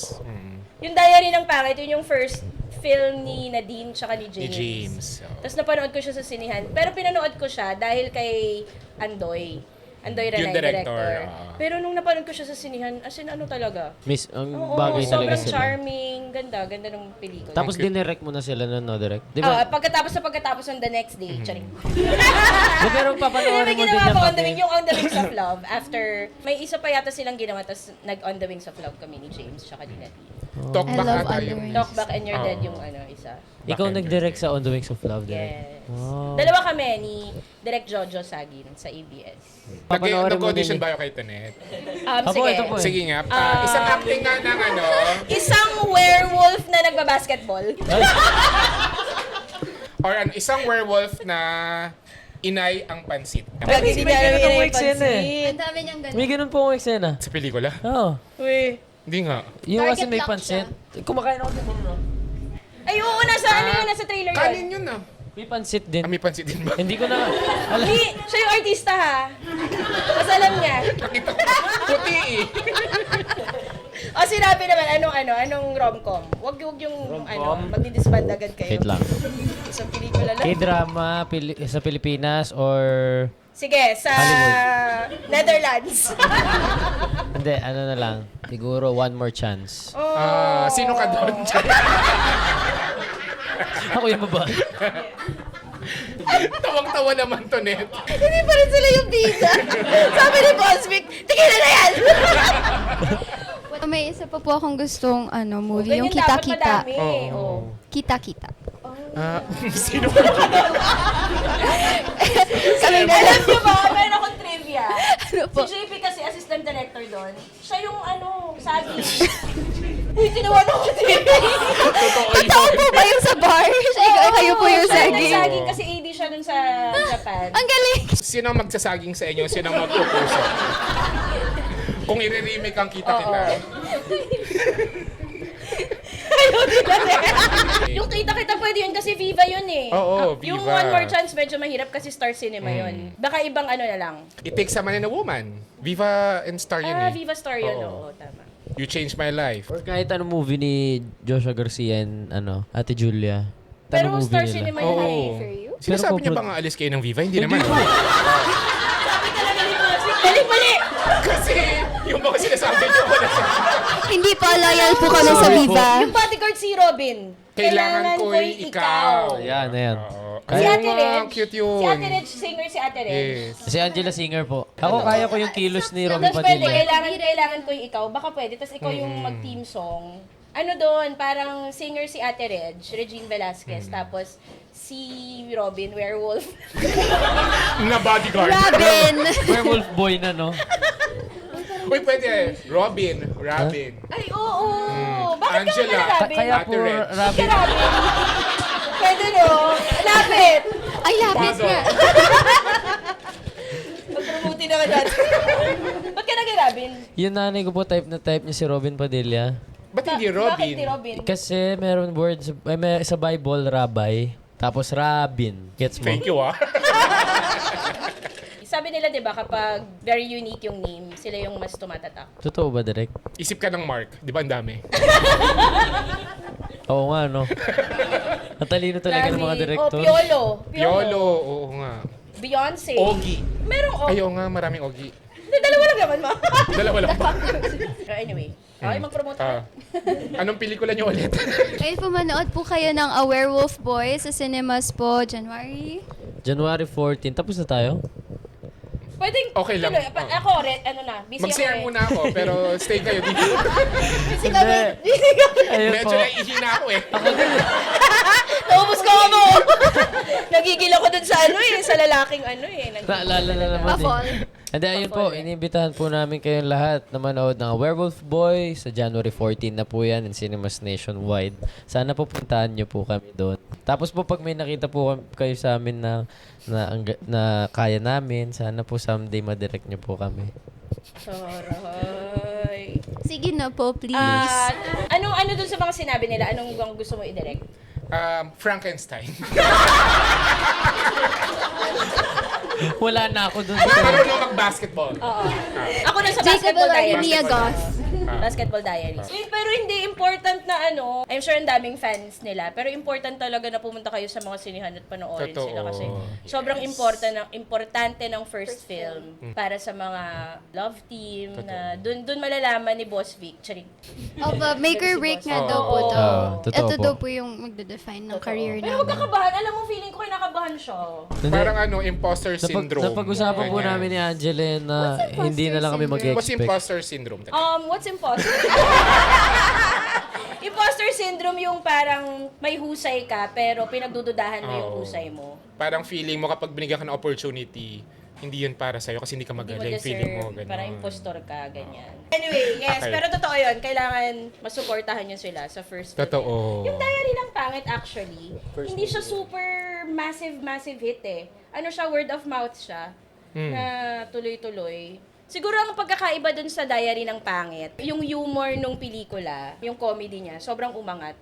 Speaker 1: Yung diary ng pangit, yun yung first film ni Nadine tsaka ni
Speaker 2: Ni
Speaker 1: James.
Speaker 2: James.
Speaker 1: Tapos napanood ko siya sa sinihan. Pero pinanood ko siya dahil kay Andoy. Andoy
Speaker 2: Yung
Speaker 1: Ranay,
Speaker 2: director,
Speaker 1: director.
Speaker 2: ah.
Speaker 1: Pero nung napanood ko siya sa sinihan, as in ano talaga?
Speaker 3: Miss, ang
Speaker 1: Oo,
Speaker 3: bagay talaga
Speaker 1: sobrang
Speaker 3: sila.
Speaker 1: charming, ganda ng pelikula.
Speaker 3: Tapos dinirect mo na sila nun, no, direct? Di
Speaker 1: Ah,
Speaker 3: ba?
Speaker 1: pagkatapos on the next day, charing.
Speaker 3: Di, pero
Speaker 1: Hindi,
Speaker 3: papanoorin
Speaker 1: may
Speaker 3: mo din
Speaker 1: ginawa
Speaker 3: yan
Speaker 1: pa On the
Speaker 3: pati.
Speaker 1: Wings, yung On the Wings of Love. After, may isa pa yata silang ginawa, tapos nag-On the Wings of Love kami ni James, tsaka ni Nadine.
Speaker 2: Talk
Speaker 4: I
Speaker 2: back
Speaker 4: love
Speaker 2: ata
Speaker 4: On the
Speaker 2: yung...
Speaker 4: Wings.
Speaker 1: Talk Back and You're Dead
Speaker 2: Oo.
Speaker 1: yung ano, isa.
Speaker 3: Ikaw nag-direct sa On the Wings of Love, direct?
Speaker 1: Yes.
Speaker 3: Wow.
Speaker 1: Dalawa kami ni Direct Jojo Sagin sa ABS.
Speaker 3: Papanoorin mo
Speaker 2: Nag-audition
Speaker 3: din.
Speaker 2: ba kayo kay Tonet?
Speaker 3: Apo,
Speaker 1: Sige.
Speaker 3: ito po eh.
Speaker 2: Sige nga. Isang acting nga ng ano.
Speaker 1: Isang werewolf na nagbabasketball.
Speaker 2: Or ano, isang werewolf na inay ang pansit.
Speaker 1: Lagi
Speaker 3: May
Speaker 1: niya
Speaker 3: ganun
Speaker 1: yung
Speaker 3: akong eksena eh.
Speaker 4: Ang dami niyang ganun.
Speaker 3: May ganun po akong eksena.
Speaker 2: Sa pelikula?
Speaker 3: Oo.
Speaker 1: Uy.
Speaker 2: Hindi nga.
Speaker 3: Yung kasi
Speaker 4: Target
Speaker 3: may
Speaker 4: lock
Speaker 3: pansit. Kumakain ako din mo.
Speaker 1: Ay, oo, nasa ano yun, nasa trailer
Speaker 2: Kanin
Speaker 1: yun.
Speaker 2: yun ah.
Speaker 3: May pansit din.
Speaker 2: May pansit din ba?
Speaker 3: Hindi ko na... Alam.
Speaker 1: Hindi, siya yung artista ha. Mas alam niya.
Speaker 2: Nakita ko. Puti eh.
Speaker 1: O sinabi naman, anong rom-com? Wag yung, magdi-disband agad kayo.
Speaker 3: Wait lang.
Speaker 1: Isang pelikula lang.
Speaker 3: K-drama sa Pilipinas or...
Speaker 1: Sige, sa Netherlands.
Speaker 3: Hindi, ano na lang. Siguro One More Chance.
Speaker 1: Oh.
Speaker 2: Sino ka doon?
Speaker 3: Ako yung babae.
Speaker 2: Tawang-tawa naman Tonet.
Speaker 1: Hindi pa rin sila yung bida. Sabi ni Boss Vic, tigilan na yan!
Speaker 4: May isa pa po akong gustong movie, yung
Speaker 1: Ganyan dapat
Speaker 4: Kita-Kita.
Speaker 1: madami. Oh.
Speaker 4: Kita-Kita.
Speaker 2: Sino ka doon?
Speaker 1: Alam niyo ba, meron akong trivia.
Speaker 4: Ano po?
Speaker 1: Si JP kasi, assistant director doon. Siya yung sagi. Uy, tinawanan ko si JP.
Speaker 2: Totoo
Speaker 4: Totoo
Speaker 2: yun.
Speaker 4: po ba yung sa bar? Kayo po yung
Speaker 1: Siya
Speaker 4: saging.
Speaker 1: nagsaging kasi AD siya dun sa Japan.
Speaker 4: Ang galing!
Speaker 2: Sino ang magsasaging sa inyo? Sino ang magpupuso? Kung i-remake ang kita-kita.
Speaker 1: Yung kita-kita pwede yun kasi Viva yun eh.
Speaker 2: Oo,
Speaker 1: Yung
Speaker 2: Viva.
Speaker 1: One More Chance medyo mahirap kasi Star Cinema yun. Baka ibang na lang.
Speaker 2: It Takes a Man and a Woman. Viva and Star yun eh.
Speaker 1: Viva Star yun.
Speaker 2: Oo.
Speaker 1: Oo, tama.
Speaker 2: You Changed My Life.
Speaker 3: Or kahit anong movie ni Joshua Garcia and Ate Julia.
Speaker 1: Pero
Speaker 3: Anong
Speaker 1: Star
Speaker 3: movie nila?
Speaker 1: Cinema yun
Speaker 2: Oo.
Speaker 1: eh.
Speaker 4: For you?
Speaker 2: Sinasabi
Speaker 3: Pero
Speaker 2: niya
Speaker 3: kung-
Speaker 2: ba nga alis kayo ng Viva? Hindi naman.
Speaker 1: Sabi talaga ni Boss Vic, mali!
Speaker 2: Kasi yung mga sinasabi niyo, wala sa...
Speaker 4: Hindi pa loyal po kami sa Viva.
Speaker 1: Yung bodyguard si Robin.
Speaker 2: Kailangan ko'y ikaw.
Speaker 3: Ayan, ayan.
Speaker 2: Oo.
Speaker 1: Si
Speaker 2: Ayun
Speaker 1: Ate
Speaker 2: nga,
Speaker 1: Reg.
Speaker 2: cute yun.
Speaker 1: Si Ate Reg, singer si Ate Reg.
Speaker 2: Yes.
Speaker 3: Si Angela Singer po. Ako kaya ko yung kilos ni Robin
Speaker 1: Tapos pwede,
Speaker 3: Padilla.
Speaker 1: kailangan ko yung ikaw. Baka pwede. Tapos ikaw yung mag-team song. Ano doon, parang singer si Ate Reg, Regine Velasquez. Tapos si Robin, werewolf.
Speaker 2: Na bodyguard.
Speaker 4: Robin!
Speaker 3: Werewolf boy na, no?
Speaker 2: Uy, pwede. Robin.
Speaker 1: Ay, oo. Bakit
Speaker 2: Angela.
Speaker 1: ka naman Robin?
Speaker 3: Kaya
Speaker 2: Ate
Speaker 3: po,
Speaker 2: Reg.
Speaker 1: Bakit
Speaker 3: Robin.
Speaker 1: ka Robin? Pwede no? Lapit.
Speaker 4: Ay, lapis
Speaker 2: Puzzle.
Speaker 4: nga.
Speaker 1: Magpromote na ka dyan. Ba't ka naging Robin?
Speaker 3: Yung nanay ko po type na type niya si Robin Padilla.
Speaker 2: Ba't hindi
Speaker 1: Bakit
Speaker 2: Robin?
Speaker 1: hindi Robin?
Speaker 3: Kasi meron word may sa Bible, rabbi. Tapos Rabin. Gets mo?
Speaker 2: Thank you ah.
Speaker 1: Sabi nila, di ba, kapag very unique yung name, sila yung mas tumatatak.
Speaker 3: Totoo ba, direct?
Speaker 2: Isip ka ng Mark. Di ba ang dami?
Speaker 3: Oo nga, no? Natalino talaga ng mga
Speaker 1: Dami.
Speaker 3: director.
Speaker 1: Oh, Piolo.
Speaker 2: Piolo. Oo nga.
Speaker 1: Beyonce.
Speaker 2: Ogie.
Speaker 1: Merong Ogie.
Speaker 2: Ayaw nga, maraming Ogie.
Speaker 1: Hindi, dalawa lang naman, ma.
Speaker 2: Dalawa lang ba?
Speaker 1: Anyway. Okay, mag-promote ka.
Speaker 2: Anong pelikula niyo ulit?
Speaker 4: Ngayon po manood po kayo ng A Werewolf Boy sa cinemas po, January.
Speaker 3: January 14. Tapos na tayo?
Speaker 1: Pwedeng,
Speaker 2: Okay lang.
Speaker 1: tuloy. Ako, busy
Speaker 2: Mag-share
Speaker 1: ako
Speaker 2: muna ako, pero stay kayo dito.
Speaker 1: Busy kami. Busy kami.
Speaker 3: Ayun
Speaker 2: Medyo
Speaker 3: po.
Speaker 2: naihina ako eh.
Speaker 1: Naubos ko mo. Nagigil ako dun sa sa lalaking
Speaker 3: Naalala na naman
Speaker 4: Pa-fall.
Speaker 3: Hindi, ayun po, inibitahan po namin kayong lahat na manood ng Werewolf Boy sa January 14 na po yan in cinemas nationwide. Sana po puntahan nyo po kami doon. Tapos po pag may nakita po kayo sa amin na kaya namin, sana po someday madirect nyo po kami.
Speaker 1: Saray.
Speaker 4: Sige na po, please.
Speaker 1: Ano dun sa mga sinabi nila? Anong gusto mo i-direct?
Speaker 2: Frankenstein.
Speaker 3: Wala na ako doon.
Speaker 2: Marunong mag-basketball.
Speaker 1: Oo. Ako na sa
Speaker 4: Jacob
Speaker 1: basketball tayo.
Speaker 4: Alaria Goth.
Speaker 1: Basketball Diaries. Pero hindi important na ano, I'm sure ang daming fans nila, pero important talaga na pumunta kayo sa mga sinihan at panoorin
Speaker 2: Totoo.
Speaker 1: sila kasi sobrang importante ng first film para sa mga love team na dun malalaman ni Boss Vic. Charing.
Speaker 4: Opo, make or break nga
Speaker 1: Oo.
Speaker 4: daw po to.
Speaker 3: Totoo
Speaker 4: Ito
Speaker 3: po.
Speaker 4: daw po yung magde-define ng career
Speaker 1: Pero huwag
Speaker 4: namin.
Speaker 1: kakabahan. Alam mo, feeling ko kinakabahan siya.
Speaker 3: Hindi.
Speaker 2: Parang imposter syndrome.
Speaker 3: Napag-usapan po
Speaker 2: Ganyan.
Speaker 3: namin ni Angela na hindi na lang kami
Speaker 2: What's
Speaker 3: mag-expect.
Speaker 2: imposter syndrome?
Speaker 1: What's imposter? Imposter syndrome yung parang may husay ka pero pinagdududahan mo yung
Speaker 2: Oo.
Speaker 1: husay mo.
Speaker 2: Parang feeling mo kapag binigyan ka ng opportunity, hindi yun para sa'yo kasi hindi ka
Speaker 1: Hindi mo
Speaker 2: magaling. Feeling mo,
Speaker 1: deserve,
Speaker 2: ganun.
Speaker 1: parang impostor ka, ganyan. Anyway, yes,
Speaker 2: Okay.
Speaker 1: pero totoo yun. Kailangan masuportahan yun sila sa first film.
Speaker 2: Totoo.
Speaker 1: Yung Diary ng Pangit actually, hindi siya super massive hit eh. Ano siya, word of mouth siya, na tuloy-tuloy. Siguro ang pagkakaiba dun sa Diary ng Pangit, yung humor nung pelikula, yung comedy niya, sobrang umangat.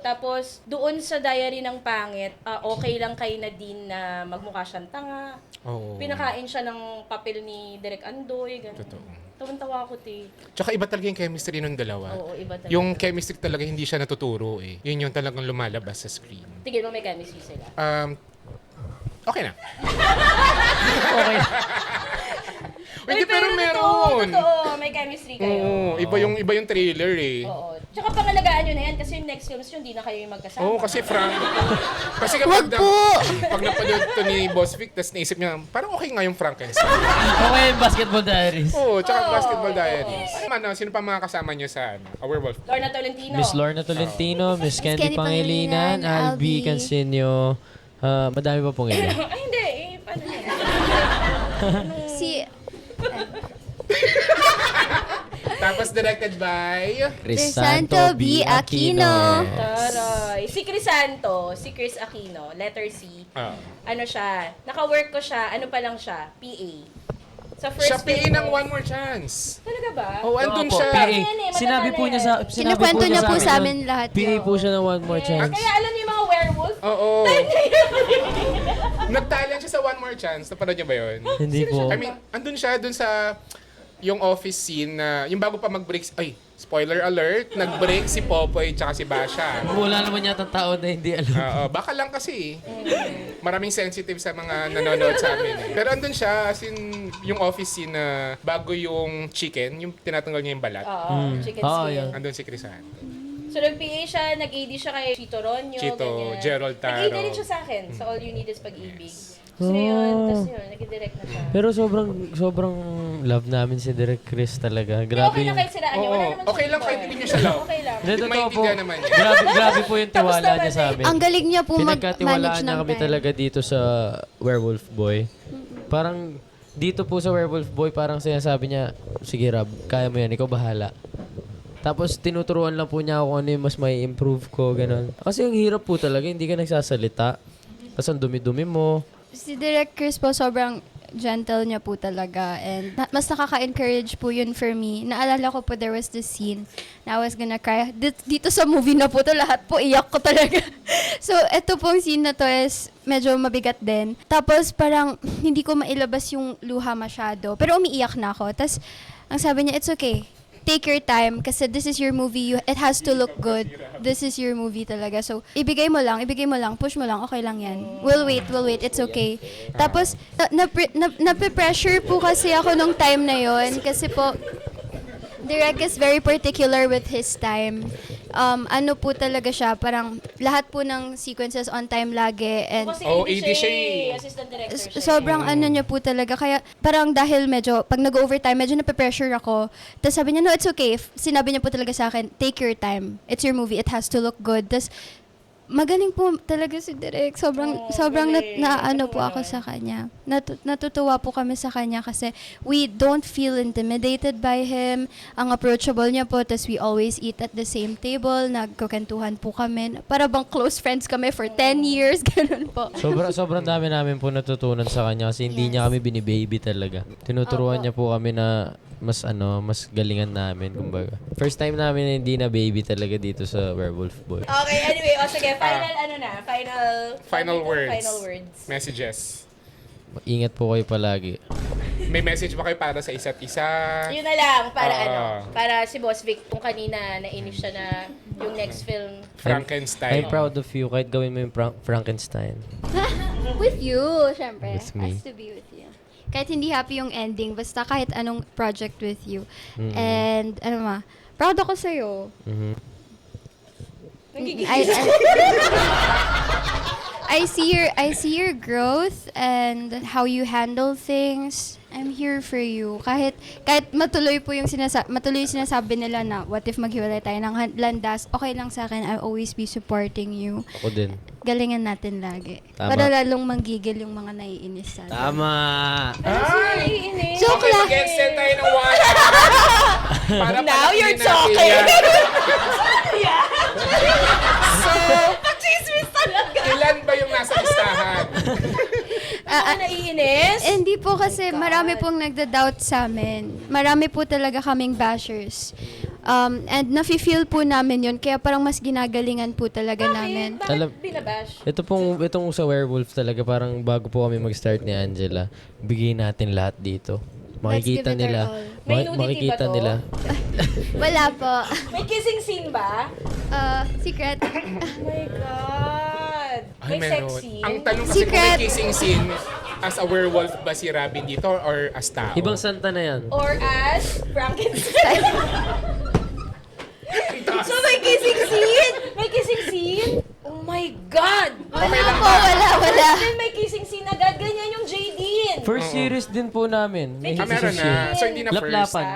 Speaker 1: Tapos doon sa Diary ng Pangit, okay lang kay Nadine na magmukha siyang tanga.
Speaker 2: Oo.
Speaker 1: Pinakain siya ng papel ni Direk Andoy, gano'n.
Speaker 2: Totoo.
Speaker 1: Tawan-tawa ako, te.
Speaker 2: Tsaka iba talaga yung chemistry ng dalawa.
Speaker 1: Oo, iba talaga.
Speaker 2: Yung chemistry talaga hindi siya natuturo eh. Yun yung talagang lumalabas sa screen.
Speaker 1: Tigil mo, may chemistry sila.
Speaker 2: Okay na.
Speaker 3: Okay.
Speaker 2: Hindi, pero meron.
Speaker 1: Totoo, may chemistry kayo.
Speaker 2: Oo, iba yung trailer eh.
Speaker 1: Oo. Tsaka pangalagaan nyo na yan kasi yung next films yun, hindi na kayo yung magkasama.
Speaker 2: Oo, kasi Frank. Kasi kapag
Speaker 4: Wag po!
Speaker 2: pag napanood to ni Boss Vic, tas naisip niya, parang okay nga yung Frankenstein.
Speaker 3: Okay yung Basketball Diaries.
Speaker 2: Oo, tsaka Basketball Diaries. Sino pa mga kasama niyo sa A Werewolf?
Speaker 1: Lorna Tolentino.
Speaker 3: Miss Lorna Tolentino, Miss Candy
Speaker 4: Candy
Speaker 3: Pangilinan,
Speaker 4: Pangilinan,
Speaker 3: Albi
Speaker 4: Albi.
Speaker 3: Cansinio, madami pa pong iba.
Speaker 1: Ay, hindi. Paano yan?
Speaker 4: Si,
Speaker 2: Tapos directed by...
Speaker 3: Crisanto B. Aquino.
Speaker 1: Taray. Si Crisanto, si Chris Aquino, letter C. Ano siya, naka-work ko siya, ano pa lang siya, PA. Sa first
Speaker 2: Siya PA
Speaker 1: film
Speaker 2: ng
Speaker 1: ko.
Speaker 2: One More Chance.
Speaker 1: Talaga ba?
Speaker 2: Oh, andun
Speaker 3: Opo,
Speaker 2: siya.
Speaker 3: PA.
Speaker 1: Yan eh,
Speaker 3: Sinabi
Speaker 1: matanda
Speaker 3: po
Speaker 1: na
Speaker 3: niya
Speaker 1: yan.
Speaker 3: sa
Speaker 4: Kinukwento niya po sa amin
Speaker 3: yun.
Speaker 4: lahat
Speaker 3: PA
Speaker 4: yun.
Speaker 3: po siya ng One More Chance.
Speaker 1: Kaya alam niyo yung mga werewolf?
Speaker 2: Oo. Nagtalent siya sa One More Chance. Napanood niya ba yun?
Speaker 3: Hindi po.
Speaker 2: I mean, andun siya dun sa yung office scene na yung bago pa mag-break. Ay, spoiler alert, nag-break si Popoy tsaka si Basha.
Speaker 3: Wala naman yata tao na hindi alam.
Speaker 2: Baka lang kasi maraming sensitive sa mga nanonood sa amin eh. Pero andun siya, as in, yung office scene na bago yung chicken, yung tinatanggal niya yung balat.
Speaker 1: Oo, chicken
Speaker 3: Oo,
Speaker 1: skin.
Speaker 3: yun.
Speaker 2: Andun si Crisan.
Speaker 1: So, nag-PA siya, nag-AD siya kay Chito Ronyo,
Speaker 2: Chito,
Speaker 1: ganyan.
Speaker 2: Gerald Taro.
Speaker 1: Nag-AD rin siya sa akin, sa All You Need Is Pag-ibig. Tapos yun, nag-direct na siya.
Speaker 3: Pero sobrang love namin si Direk Chris talaga.
Speaker 1: Pero
Speaker 3: Grabe
Speaker 1: okay lang
Speaker 3: yung...
Speaker 1: kahit siraan niya, wala
Speaker 2: Oo,
Speaker 1: naman
Speaker 2: okay lang kahit hindi niyo siya love.
Speaker 1: Okay lang.
Speaker 3: Hindi, totoo po.
Speaker 2: Maintindihan naman niya.
Speaker 3: Grabe po yung tiwala
Speaker 1: Tapos
Speaker 3: niya sa amin.
Speaker 4: ang galing niya po mag-manage
Speaker 3: Pinagkatiwalaan niya
Speaker 4: ng
Speaker 3: kami
Speaker 4: time.
Speaker 3: talaga dito sa Werewolf Boy. Parang dito po sa Werewolf Boy, parang sinasabi niya, sige Rab, kaya mo yan, ikaw bahala. Tapos tinuturuan lang po niya ako ano yung mas may improve ko, gano'n. Kasi ang hirap po talaga, hindi ka nagsasalita. Tapos ang dumi-dumi mo.
Speaker 4: Si Direk Chris po, sobrang gentle niya po talaga. And mas nakaka-encourage po yun for me. Naalala ko po, there was this scene na I was gonna cry. Dito sa movie na po to, lahat po iyak ko talaga. So, eto pong scene na to is medyo mabigat din. Tapos parang hindi ko mailabas yung luha masyado. Pero umiiyak na ako. Tapos, ang sabi niya, it's okay. Take your time kasi this is your movie. It has to look good. This is your movie talaga. So, ibigay mo lang, push mo lang, okay lang yan. We'll wait, it's okay. Tapos, nape-pressure po kasi ako nung time na yon kasi po, Direk is very particular with his time. Ano po talaga siya, parang lahat po ng sequences on time lagi. And
Speaker 1: Kasi
Speaker 2: Oo,
Speaker 1: AD
Speaker 2: AD siya eh.
Speaker 1: assistant director siya.
Speaker 4: sobrang ano niya po talaga. Kaya parang dahil medyo, pag nag-overtime, medyo nape-pressure ako. Tapos sabi niya, no, it's okay. Sinabi niya po talaga sa akin, take your time. It's your movie. It has to look good. Tapos magaling po talaga si Direk. Sobrang naano po ako sa kanya. Natutuwa po kami sa kanya kasi we don't feel intimidated by him. Ang approachable niya po, tas we always eat at the same table. Nagkukentuhan po kami. Para bang close friends kami for 10 years. Ganun po.
Speaker 3: Sobrang dami namin po natutunan sa kanya kasi hindi niya kami binibaby talaga. Tinuturuan niya po kami na mas galingan namin, kumbaga. First time namin na hindi na baby talaga dito sa Werewolf Boy.
Speaker 1: Okay, anyway, sige, final
Speaker 2: Final words.
Speaker 1: Final words.
Speaker 2: Messages.
Speaker 3: Ingat po kayo palagi.
Speaker 2: May message ba kayo para sa isa't isa?
Speaker 1: Yun na lang, para
Speaker 2: Ah.
Speaker 1: para si Boss Vic, kung kanina nainis siya na yung next film.
Speaker 2: Frankenstein.
Speaker 3: I'm proud of you kahit gawin mo yung Frankenstein.
Speaker 4: With you, syempre.
Speaker 3: With me.
Speaker 4: Has to be with you. Kahit hindi happy yung ending, basta kahit anong project with you. And, proud ako sa'yo. I see your growth and how you handle things. I'm here for you. Kahit matuloy yung sinasabi nila na what if maghiwalay tayo ng landas, okay lang sa akin. I'll always be supporting you.
Speaker 3: Ako din.
Speaker 4: Galingan natin lagi.
Speaker 3: Tama.
Speaker 4: Para lalong manggigil yung mga naiinis sa atin.
Speaker 3: Tama!
Speaker 1: Naiinis.
Speaker 4: Joke
Speaker 2: Okay,
Speaker 4: lang.
Speaker 2: mag-extend tayo ng wala. Para
Speaker 1: Now
Speaker 2: palakinin
Speaker 1: you're
Speaker 2: natin
Speaker 1: talking.
Speaker 2: yan. So,
Speaker 1: Chismis talaga.
Speaker 2: ilan ba yung nasa listahan?
Speaker 1: Naiinis?
Speaker 4: Hindi po kasi marami pong nagda-doubt sa amin. Marami po talaga kaming bashers. And nafe-feel po namin yun. Kaya parang mas ginagalingan po talaga namin.
Speaker 3: Alam-
Speaker 1: Bakit binabash?
Speaker 3: Itong sa werewolf talaga, parang bago po kami mag-start ni Angela, bigay natin lahat dito. Makikita
Speaker 4: Let's give it
Speaker 3: nila.
Speaker 4: our all.
Speaker 1: May nudity
Speaker 3: Makikita
Speaker 1: ba to?
Speaker 3: nila.
Speaker 4: Wala po.
Speaker 1: May kissing scene ba?
Speaker 4: Secret.
Speaker 1: Oh my God.
Speaker 2: Ay,
Speaker 1: May sex
Speaker 2: meron.
Speaker 1: scene?
Speaker 2: Ang tanong kasi kung
Speaker 4: Secret.
Speaker 2: may kissing scene, as a werewolf ba si Robin dito or as tao?
Speaker 3: Ibang santa na yan.
Speaker 1: Or as Frankenstein? So may kissing scene? May kissing scene? Oh my God!
Speaker 2: Okay lang
Speaker 4: Po,
Speaker 2: ba?
Speaker 4: wala.
Speaker 1: Then may kissing scene agad. Ganyan yung Jadine.
Speaker 3: First series din po namin. May
Speaker 2: Ah, meron
Speaker 3: kissing
Speaker 2: na.
Speaker 3: scene.
Speaker 2: So, hindi na first.
Speaker 3: Laplapan.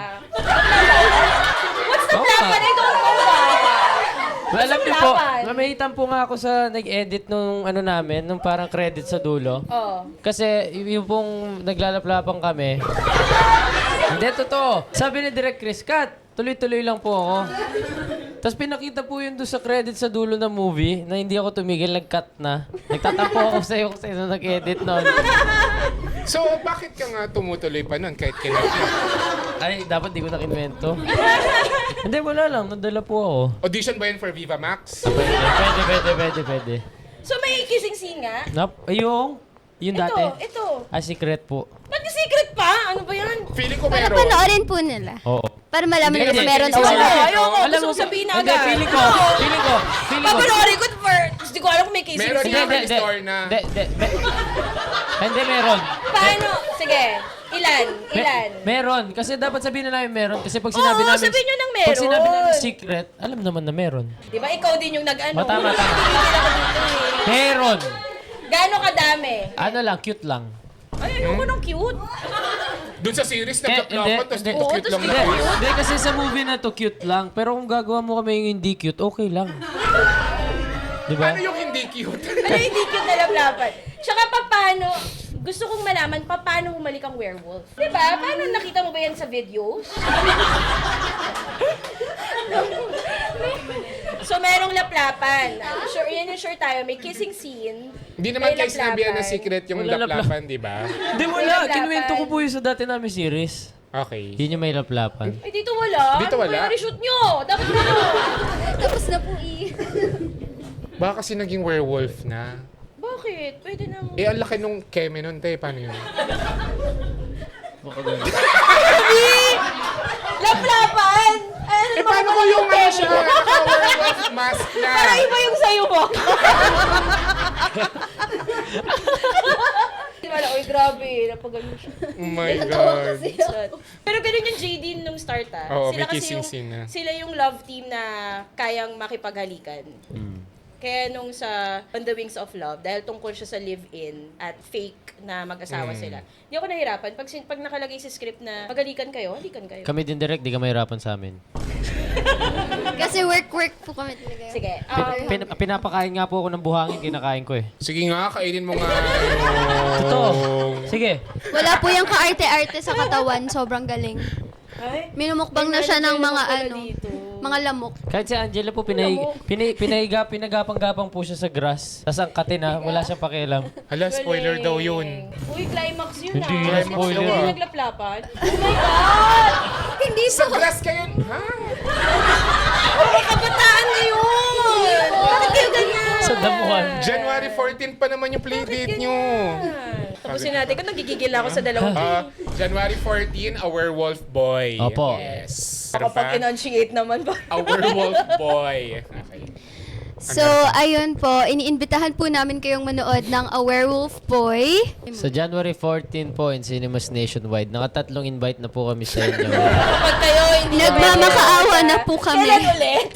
Speaker 1: What's the
Speaker 3: Oo
Speaker 1: plan
Speaker 3: nga.
Speaker 1: pa? I don't know that.
Speaker 3: Alam niyo po,
Speaker 1: laban?
Speaker 3: mamahitan po nga ako sa nag-edit nung ano namin, nung parang credit sa dulo.
Speaker 1: Oh.
Speaker 3: Kasi yung pong naglalaplapan kami. Hindi, totoo. Sabi ni Direk Chris, Kat, tuloy-tuloy lang po ako. Tapos pinakita po yun doon sa credit sa dulo ng movie na hindi ako tumigil, nag-cut na. Nagtatampo ako sa'yo kung sino nag-edit nun.
Speaker 2: So, bakit ka nga tumutuloy pa nun kahit kailan na?
Speaker 3: Ay, dapat di ko na kinwento. Hindi, wala lang. Nadala po ako.
Speaker 2: Audition ba yun for Viva Max?
Speaker 3: Pwede.
Speaker 1: So may kissing scene nga?
Speaker 3: Yung dati.
Speaker 1: Ito.
Speaker 3: Secret po.
Speaker 1: Ba't yung secret pa? Ano ba yan?
Speaker 2: Feeling ko
Speaker 4: Para
Speaker 2: meron.
Speaker 4: panoorin po nila.
Speaker 3: Oo.
Speaker 4: Para malaman
Speaker 2: Hindi,
Speaker 4: nila kung
Speaker 2: hindi.
Speaker 4: meron o
Speaker 2: Hindi,
Speaker 4: wala.
Speaker 2: hindi.
Speaker 1: Ayoko.
Speaker 2: Alam
Speaker 1: Gusto ko sabihin na
Speaker 3: Hindi,
Speaker 1: agad.
Speaker 3: feeling ko.
Speaker 1: Papanoorin ko first. Hindi ko alam kung may kissing
Speaker 2: Meron
Speaker 1: scene.
Speaker 2: nga may store na.
Speaker 3: Hindi, meron.
Speaker 1: Paano? Sige. Ilan?
Speaker 3: Meron. Kasi dapat sabihin na namin meron. Kasi pag sinabi
Speaker 1: Oo,
Speaker 3: namin...
Speaker 1: sabihin nyo ng meron.
Speaker 3: Pag sinabi namin secret, alam naman na meron.
Speaker 1: Di ba ikaw din yung nag-ano?
Speaker 3: Tama.
Speaker 1: Tumigil ako dito eh.
Speaker 3: Meron.
Speaker 1: Gaano kadami?
Speaker 3: Ano lang, cute lang.
Speaker 1: Ay, ayoko ng cute.
Speaker 2: Doon sa series,
Speaker 3: Hindi,
Speaker 2: nagkaplapan, tapos
Speaker 3: hindi.
Speaker 2: dito cute lang
Speaker 3: Hindi,
Speaker 2: na.
Speaker 3: hindi, kasi sa movie na to, cute lang. Pero kung gagawa mo kami yung hindi cute, okay lang. Di ba?
Speaker 2: Ano yung hindi cute?
Speaker 1: Ano hindi cute na laplapan? Tsaka paano, gusto kong malaman paano humalik ang werewolf. Di ba? Paano nakita mo ba yan sa videos? So, merong laplapan. Sure, yan yung sure tayo. May kissing scene.
Speaker 2: Hindi naman
Speaker 1: may
Speaker 2: kayo sinabihan na
Speaker 1: laplapan.
Speaker 2: secret yung
Speaker 3: Wala
Speaker 2: laplapan, di ba?
Speaker 3: Hindi, wala.
Speaker 1: Walang
Speaker 3: Kinuwento ko
Speaker 1: laban.
Speaker 3: po yung sa dati namin series.
Speaker 2: Okay.
Speaker 3: Yun yung may laplapan.
Speaker 1: Eh, dito wala.
Speaker 2: Dito
Speaker 1: Ano
Speaker 2: wala?
Speaker 1: ba yung reshoot nyo? Dapat na.
Speaker 4: Tapos na po
Speaker 2: Baka kasi naging werewolf na.
Speaker 1: Bakit? Pwede na mo.
Speaker 2: Eh, ang laki nung keme nun, te. Paano yun?
Speaker 1: Laplapan! Ano
Speaker 2: Eh, paano ko yung ano siya? Naka-werewolf mask na.
Speaker 1: Para iba yung sayo mo. Wala, oy, grabe. Napagano siya.
Speaker 2: Oh my God.
Speaker 1: Pero ganun yung Jadine nung start
Speaker 2: Oo,
Speaker 1: Sila
Speaker 2: may
Speaker 1: kasi
Speaker 2: kissing
Speaker 1: yung,
Speaker 2: scene na.
Speaker 1: Sila yung love team na kayang makipaghalikan. Kaya nung sa On the Wings of Love, dahil tungkol siya sa live-in at fake na mag-asawa sila, hindi ako nahirapan. Pag nakalagay sa script na maghalikan kayo, halikan kayo.
Speaker 3: Kami din direct, di ka mahirapan sa amin.
Speaker 4: Kasi work po kami talaga.
Speaker 1: Sige.
Speaker 3: Pinapakain nga po ako ng buhangin, kinakain ko eh.
Speaker 2: Sige nga, kainin mo nga.
Speaker 3: Totoo. Sige.
Speaker 4: Wala po yung kaarte-arte sa katawan. Sobrang galing.
Speaker 1: Ay,
Speaker 4: Minumukbang na siya ng mga
Speaker 1: pala
Speaker 4: ano,
Speaker 1: dito.
Speaker 4: mga lamok.
Speaker 3: Kahit si Angela po, pinagapang-gapang po siya sa grass. Tapos ang kate na, wala siyang pakialam.
Speaker 2: Hala, spoiler daw yun.
Speaker 1: Uy, climax yun
Speaker 3: Hindi,
Speaker 1: ah.
Speaker 2: spoiler
Speaker 1: Hindi
Speaker 2: ah.
Speaker 1: naglaplapan. Oh my God!
Speaker 4: Hindi
Speaker 2: Sa glass kayo, ha?
Speaker 1: Ay, kabataan na yun! Bakit kayo ganyan?
Speaker 3: Sa damuhan.
Speaker 2: January 14 pa naman yung playdate nyo.
Speaker 1: Tapusin natin. Kung nagigigil ako sa dalawang
Speaker 2: January 14, A Werewolf Boy.
Speaker 3: Opo.
Speaker 2: Yes. Meron pa?
Speaker 1: Kapag-enunciate naman ba?
Speaker 2: A Werewolf Boy. Okay.
Speaker 4: So, ayun po, iniimbitahan po namin kayong manood ng A Werewolf Boy.
Speaker 3: Sa January 14 po in Cinemas Nationwide, nakatatlong invite na po kami sa inyo.
Speaker 1: Kapag kayo hindi
Speaker 4: Nagmamakaawa na po kami.
Speaker 1: Kailan ulit?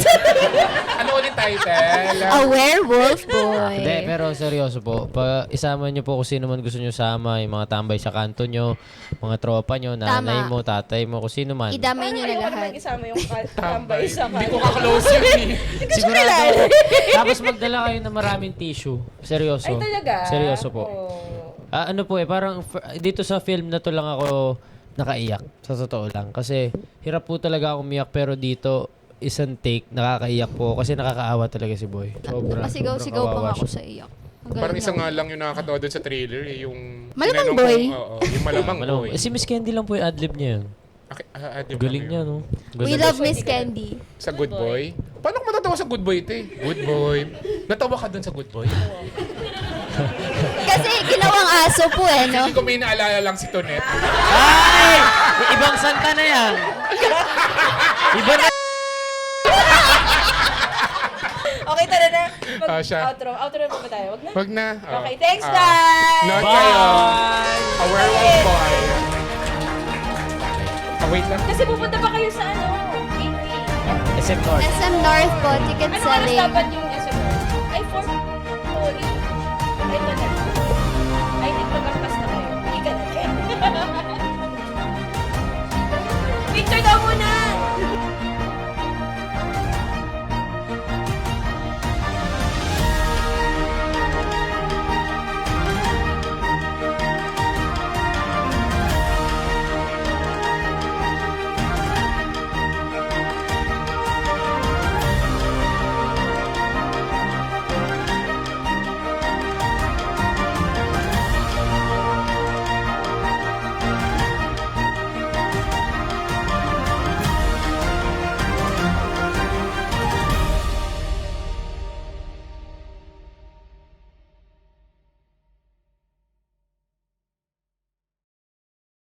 Speaker 2: Ano ulit title?
Speaker 4: A Werewolf Boy.
Speaker 3: Hindi, pero seryoso po. Isama nyo po kung sino man gusto nyo sama, yung mga tambay sa kanto nyo, mga tropa nyo, nanay
Speaker 4: Tama.
Speaker 3: mo, tatay mo, kung sino man.
Speaker 4: Idamay nyo na
Speaker 1: Ayoko
Speaker 4: lahat.
Speaker 1: naman isama yung tambay sa
Speaker 2: Hindi ko ka-close yun eh.
Speaker 3: Sigurado. Tapos magdala kayo ng maraming tissue. Seryoso.
Speaker 1: Ay, talaga?
Speaker 3: Seryoso po.
Speaker 1: Oh.
Speaker 3: Ano po parang dito sa film na to lang ako nakaiyak. Sa totoo lang. Kasi hirap po talaga ako umiyak pero dito isang take, nakakaiyak po kasi nakakaawa talaga si Boy. Sobra.
Speaker 4: Masigaw-sigaw pa nga ako sa iyak. Ang galing
Speaker 2: Parang isa
Speaker 4: niya.
Speaker 2: nga lang yung nakakatawa doon sa trailer eh, yung...
Speaker 4: Malamang
Speaker 2: tinanong
Speaker 4: boy.
Speaker 2: kung- Oo, yung malamang boy.
Speaker 3: Si Miss Candy lang po yung adlib niya yun. Galing niya, no?
Speaker 4: We love Miss Candy.
Speaker 2: Sa Good Boy? Paano ka matatawa sa Good Boy, te? Good Boy. Natawa ka dun sa Good Boy?
Speaker 4: Kasi ginawang aso po eh, no?
Speaker 2: Hindi ko may naalala lang si Tonet.
Speaker 3: Ay! Ibang santa na yan. Iba na.
Speaker 1: Okay, tara na.
Speaker 2: Siya.
Speaker 1: Outro na ba tayo? Wag na?
Speaker 2: Wag na.
Speaker 1: Okay, thanks guys!
Speaker 2: Note
Speaker 3: Bye!
Speaker 2: kayo. A Werewolf Boy. Wait lang.
Speaker 1: Kasi pupunta pa kayo sa ano? 8
Speaker 3: SM North.
Speaker 4: SM North po, ticket
Speaker 1: Ano oras
Speaker 4: selling.
Speaker 1: dapat yung SM? Ay, 4.